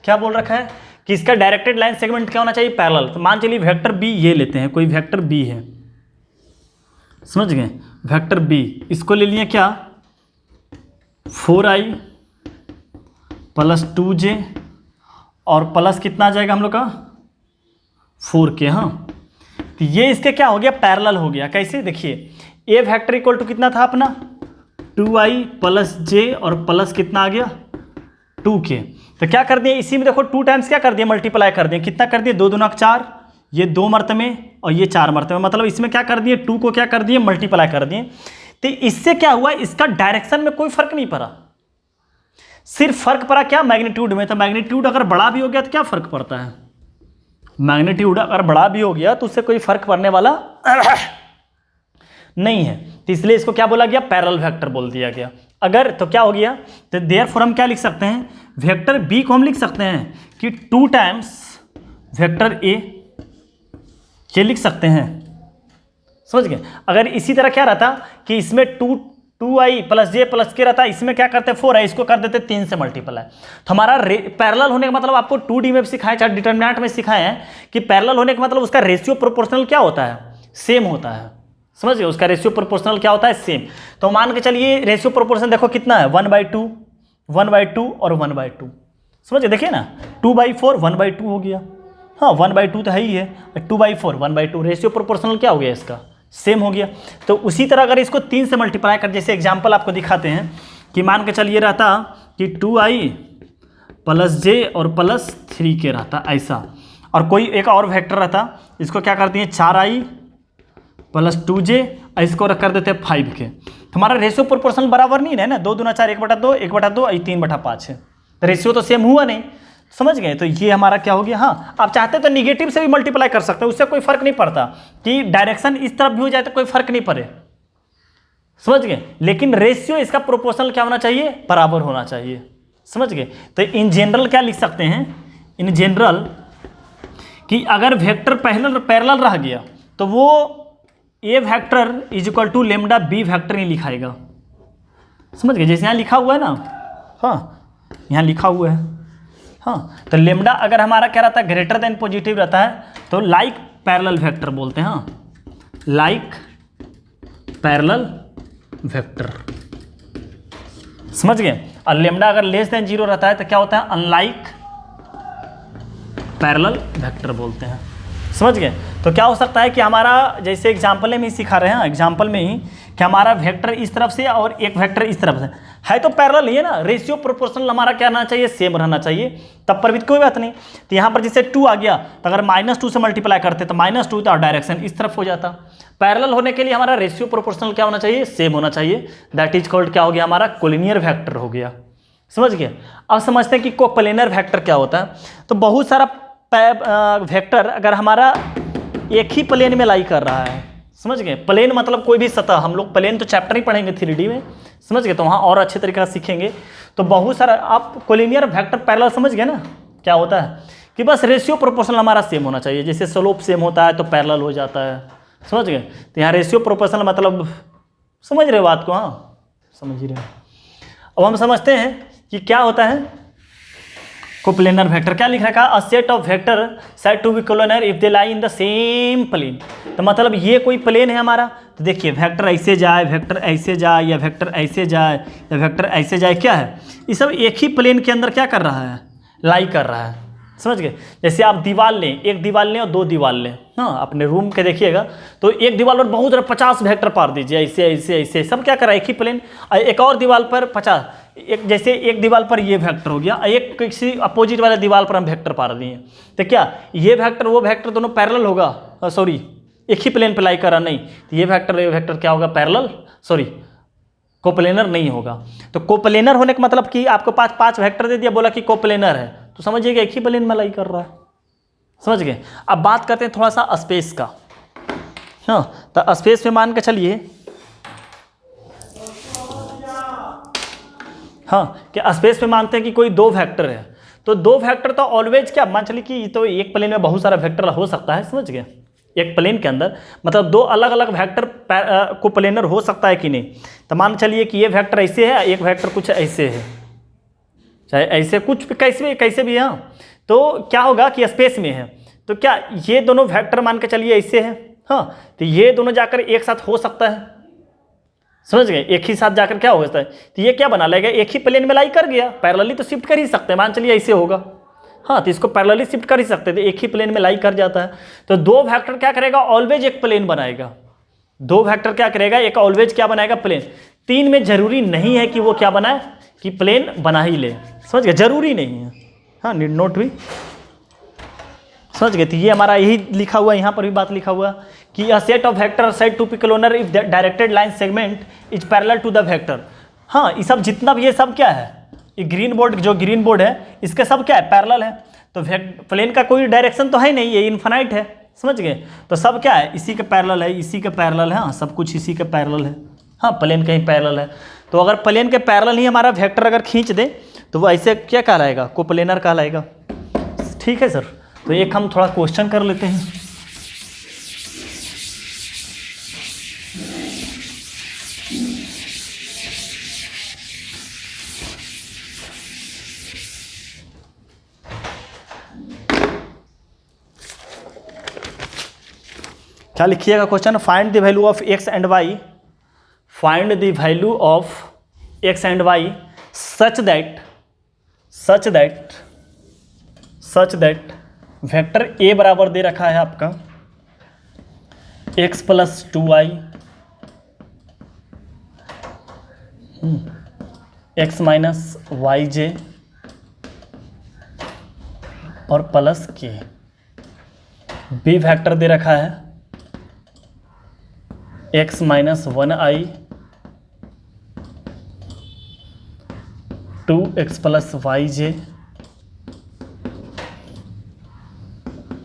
क्या बोल रखा है कि इसका डायरेक्टेड लाइन सेगमेंट क्या होना चाहिए, पैरेलल। तो मान चलिए वेक्टर बी ये लेते हैं, कोई वेक्टर बी है, समझ गए, वेक्टर बी, इसको ले लिए क्या 4i प्लस 2j और प्लस कितना आ जाएगा हम लोग का 4k। हाँ, तो ये इसके क्या हो गया, पैरेलल हो गया। कैसे, देखिए ए वेक्टर इक्वल टू कितना था अपना 2i प्लस j और प्लस कितना आ गया 2k। तो क्या कर दिए इसी में, देखो 2 टाइम्स क्या कर दिए, मल्टीप्लाई कर दिए, कितना कर दिए 2 दूना 4, ये 2 मरतबे और ये 4 मरतबे, मतलब इसमें क्या कर दिए 2 को क्या कर दिए मल्टीप्लाई कर दिए। तो इससे क्या हुआ, इसका डायरेक्शन में कोई फर्क नहीं पड़ा, सिर्फ फर्क पड़ा क्या मैग्नीट्यूड में। तो मैग्नीट्यूड अगर बड़ा भी हो गया तो क्या फर्क पड़ता है, मैग्नीट्यूड अगर बड़ा भी हो गया तो उससे कोई फर्क पड़ने वाला नहीं है। तो इसलिए इसको क्या बोला गया, पैरेलल वेक्टर बोल दिया गया। अगर तो क्या हो गया, तो देयरफॉर हम क्या लिख सकते हैं, वेक्टर बी को हम लिख सकते हैं कि 2 टाइम्स वेक्टर ए, ये लिख सकते हैं, समझ गए। अगर इसी तरह क्या रहता कि इसमें 2i प्लस जे प्लस के रहता, इसमें क्या करते 4i, इसको कर देते 3 से मल्टीप्लाई। तो हमारा पैरेलल होने का मतलब आपको 2D में सिखाया, चाहे डिटरमिनेंट में सिखाए हैं कि पैरेलल होने का मतलब उसका रेशियो प्रोपोर्शनल क्या होता है, सेम होता है, समझ गए। उसका रेशियो प्रोपोर्शनल क्या होता है, सेम। तो मान के चलिए रेशियो प्रोपोर्शनल देखो कितना है 1/2, 1/2 और 1/2, समझ गए। देखिए ना 2/4 1/2 हो गया। हाँ 1/2 तो है ही है, 2/4 1/2, रेशियो प्रोपोर्शनल क्या हो गया इसका, सेम हो गया। तो उसी तरह अगर इसको 3 से मल्टीप्लाई कर, जैसे एग्जांपल आपको दिखाते हैं कि मान के चलिए रहता कि 2i प्लस जे और प्लस 3k रहता ऐसा, और कोई एक और वेक्टर रहता, इसको क्या करते हैं 4i प्लस 2j, इसको रख कर देते हैं 5k। हमारा रेशियो प्रोपोर्शनल बराबर नहीं है ना, 2 दूना 4, 1/2, 1/2, 3/5 है, तो रेशियो तो सेम हुआ नहीं, समझ गए। तो ये हमारा क्या हो गया। हाँ, आप चाहते तो निगेटिव से भी मल्टीप्लाई कर सकते हैं, उससे कोई फर्क नहीं पड़ता कि डायरेक्शन इस तरफ भी हो जाए तो कोई फर्क नहीं पड़े, समझ गए। लेकिन रेशियो इसका प्रोपोर्शनल क्या होना चाहिए, बराबर होना चाहिए, समझ गए। तो इन जनरल क्या लिख सकते हैं, इन जनरल कि अगर वेक्टर पैरेलल रह गया तो वो A vector is equal to λ B vector नहीं लिखाएगा, समझ गए। जैसे यहाँ लिखा हुआ है ना, हाँ यहाँ लिखा हुआ है। हाँ, तो लेमडा अगर हमारा क्या रहता है, ग्रेटर देन पॉजिटिव रहता है तो लाइक पैरेलल वेक्टर बोलते हैं। हाँ, लाइक पैरेलल वेक्टर, समझ गए। और लेमडा अगर लेस देन 0 रहता है तो क्या होता है, अनलाइक पैरेलल वेक्टर बोलते हैं, समझ गए। तो क्या हो सकता है कि हमारा, जैसे एग्जाम्पल में ही सिखा रहे हैं, एग्जाम्पल में ही कि हमारा वेक्टर इस तरफ से और एक वेक्टर इस तरफ से है तो पैरेलल ही है ना, रेशियो प्रोपोर्शनल हमारा क्या रहना चाहिए, सेम रहना चाहिए, तब पर भी कोई बात नहीं। तो यहाँ पर जैसे 2 आ गया तो अगर -2 से मल्टीप्लाई करते तो -2 तो डायरेक्शन इस तरफ हो जाता। पैरेलल होने के लिए हमारा रेशियो प्रोपोर्शनल क्या होना चाहिए, सेम होना चाहिए। दैट इज कॉल्ड क्या हो गया, हमारा कोलिनियर वेक्टर हो गया, समझ गए। अब समझते हैं कि कोप्लेनर वेक्टर क्या होता है। तो बहुत सारा वेक्टर अगर हमारा एक ही प्लेन में लाई कर रहा है, समझ गए। प्लेन मतलब कोई भी सतह, हम लोग प्लेन तो चैप्टर ही पढ़ेंगे 3D में, समझ गए, तो वहाँ और अच्छे तरीके से सीखेंगे। तो बहुत सारा आप कोलिनियर वेक्टर पैरेलल समझ गए ना क्या होता है, कि बस रेशियो प्रोपोर्शनल हमारा सेम होना चाहिए। जैसे स्लोप सेम होता है तो पैरेलल हो जाता है, समझ गए। तो यहाँ रेशियो प्रोपोर्शनल मतलब समझ रहे हो बात को, हाँ समझ ही रहे। अब हम समझते हैं कि क्या होता है कोप्लेनर वेक्टर। क्या लिख रखा है, a set of vector said to be coplanar if they lie in the same plane. तो मतलब ये कोई प्लेन है हमारा, तो देखिए वेक्टर ऐसे जाए, वेक्टर ऐसे जाए, या वेक्टर ऐसे जाए, या वेक्टर ऐसे जाए, क्या है ये सब एक ही प्लेन के अंदर क्या कर रहा है, लाई कर रहा है, समझ गए। जैसे आप दीवार लें, एक दीवार लें और 2 दीवार लें, हाँ अपने रूम के देखिएगा, तो एक दीवार पर बहुत सारा 50 वेक्टर पार दीजिए, ऐसे ऐसे ऐसे, सब क्या कर रहा है, एक ही प्लेन। एक और दीवार पर 50, एक जैसे एक दीवार पर ये वेक्टर हो गया, एक किसी अपोजिट वाले दीवार पर हम वेक्टर पार दिए, तो क्या ये वेक्टर वो वेक्टर दोनों पैरेलल होगा, सॉरी एक ही प्लेन पे लाई कर रहा, नहीं, तो ये वेक्टर क्या होगा, पैरेलल, सॉरी कोप्लेनर नहीं होगा। तो कोप्लेनर होने का मतलब कि आपको 5 वेक्टर दे दिया, बोला कि कोप्लेनर है, तो समझिएगा एक ही प्लेन में लाई कर रहा है, समझ गए। अब बात करते हैं थोड़ा सा स्पेस का। हाँ, तो स्पेस में मान के चलिए, हाँ कि स्पेस में मानते हैं कि कोई 2 वेक्टर है, तो 2 वेक्टर तो ऑलवेज क्या, मान चलिए कि तो एक प्लेन में बहुत सारा वेक्टर हो सकता है, समझ गए। एक प्लेन के अंदर मतलब 2 अलग अलग वेक्टर को प्लेनर हो सकता है कि नहीं। तो मान चलिए कि ये वेक्टर ऐसे है, एक वेक्टर कुछ ऐसे है, चाहे ऐसे कुछ भी कैसे भी है, तो क्या होगा कि स्पेस में है, तो क्या ये दोनों वेक्टर मान के चलिए ऐसे है, हाँ, तो ये दोनों जाकर एक साथ हो सकता है, समझ गए, एक ही साथ जाकर क्या हो सकता है, तो ये क्या बना लेगा, एक ही प्लेन में लाई कर गया, पैरेलली तो शिफ्ट कर ही सकते हैं, मान चलिए ऐसे होगा, हाँ, तो इसको पैरेलली शिफ्ट कर ही सकते हैं, तो एक ही प्लेन में लाई कर जाता है। तो 2 वेक्टर क्या करेगा, ऑलवेज एक प्लेन बनाएगा, 2 वेक्टर क्या करेगा, एक ऑलवेज क्या बनाएगा, प्लेन। 3 में जरूरी नहीं है कि वो क्या बनाए, कि प्लेन बना ही ले, समझ गए, जरूरी नहीं है, हाँ नीड नोट भी, समझ गए। तो ये हमारा यही लिखा हुआ है, यहाँ पर भी बात लिखा हुआ कि a set of vector said to be coplanar if directed line segment is parallel to the vector. हाँ, ये सब जितना भी ये सब क्या है, ये ग्रीन बोर्ड है, इसके सब क्या है, पैरेलल है। तो प्लेन का कोई डायरेक्शन तो है नहीं, ये इन्फिनाइट है, समझ गए। तो सब क्या है, इसी के पैरेलल है, इसी के पैरेलल है, हाँ सब कुछ इसी के पैरेलल है, हाँ प्लेन कहीं पैरेलल है। तो अगर प्लेन के पैरेलल ही हमारा वेक्टर अगर खींच दे तो वो ऐसे क्या कहलाएगा, कोप्लेनर कहलाएगा, ठीक है सर। तो एक हम थोड़ा क्वेश्चन कर लेते हैं। क्या लिखिएगा question, find the value of x and y, find the value of x and y such that vector A बराबर दे रखा है आपका x plus 2y x minus y j और प्लस के। बी वेक्टर दे रखा है x minus 1i 2x plus y j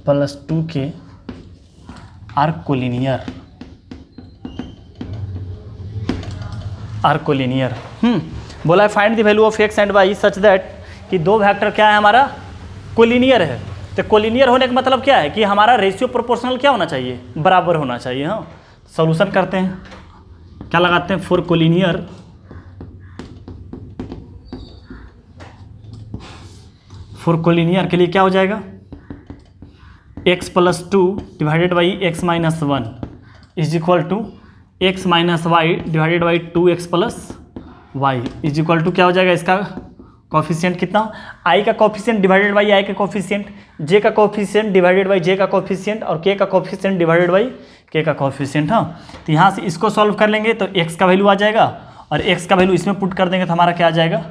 plus 2k are collinear. बोला है find the value of x and y such that कि 2 vector क्या है हमारा, कोलिनियर है। तो कोलिनियर होने का मतलब क्या है कि हमारा रेशियो प्रोपोर्शनल क्या होना चाहिए, बराबर होना चाहिए। हाँ, सॉल्यूशन करते हैं, क्या लगाते हैं, फॉर कोलिनियर फॉर कोलिनियर के लिए क्या हो जाएगा, x plus 2 divided by X minus 1 is equal to X minus Y divided by 2x plus Y is equal to क्या हो जाएगा, इसका कॉफिशिएंट कितना, i का कॉफिशिएंट डिवाइडेड बाई i का कॉफिशिएंट, j का कॉफिशिएंट डिवाइडेड बाई j का coefficient और k का कॉफिशिएंट डिवाइडेड बाई k का कॉफिशिएंट। हाँ, तो यहाँ से इसको सॉल्व कर लेंगे तो x का वैल्यू आ जाएगा और x का वैल्यू इसमें पुट कर देंगे तो हमारा क्या आ जाएगा,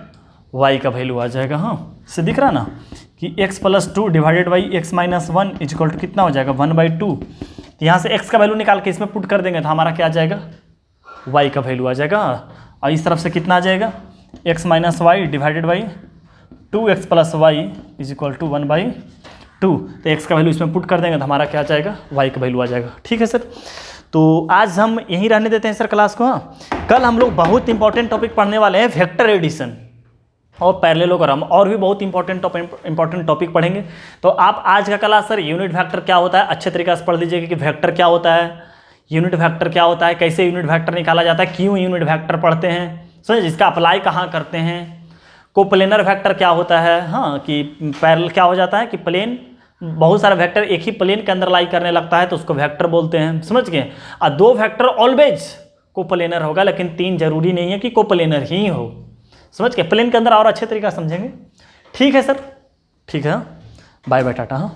y का वैल्यू आ जाएगा। हाँ, इससे दिख रहा ना कि x plus 2 divided by X minus 1 is equal to कितना हो जाएगा, 1/2। तो यहाँ से x का वैल्यू निकाल के इसमें पुट कर देंगे तो हमारा क्या आ जाएगा, y का वैल्यू आ जाएगा। और इस तरफ से कितना आ जाएगा, x minus Y divided by 2x plus Y is equal to 1/2। तो x का वैल्यू इसमें पुट कर देंगे तो हमारा क्या आ जाएगा, y का वैल्यू आ जाएगा। ठीक है सर, तो आज हम यहीं रहने देते हैं सर क्लास को। हाँ, कल हम लोग बहुत इंपॉर्टेंट टॉपिक पढ़ने वाले हैं, वेक्टर एडिशन और पैरेललोग्राम, और भी बहुत इंपॉर्टेंट टॉपिक पढ़ेंगे। तो आप आज का क्लास सर यूनिट वेक्टर क्या होता है अच्छे तरीके से पढ़ लीजिएगा कि वेक्टर क्या होता है, यूनिट वेक्टर क्या होता है, कैसे यूनिट वेक्टर निकाला जाता है, क्यों यूनिट वेक्टर पढ़ते हैं, समझ, इसका अप्लाई कहाँ करते हैं, कोप्लेनर वेक्टर क्या होता है। हाँ, कि पैरेलल क्या हो जाता है कि प्लेन, बहुत सारा वेक्टर एक ही प्लेन के अंदर लाई करने लगता है तो उसको वेक्टर बोलते हैं, समझ गए। और 2 वेक्टर ऑलवेज कोप्लेनर होगा, लेकिन 3 जरूरी नहीं है कि कोप्लेनर ही हो, समझ गए। प्लेन के अंदर और अच्छे तरीके से समझेंगे। ठीक है सर, ठीक है, बाय बाय, टाटा। हाँ।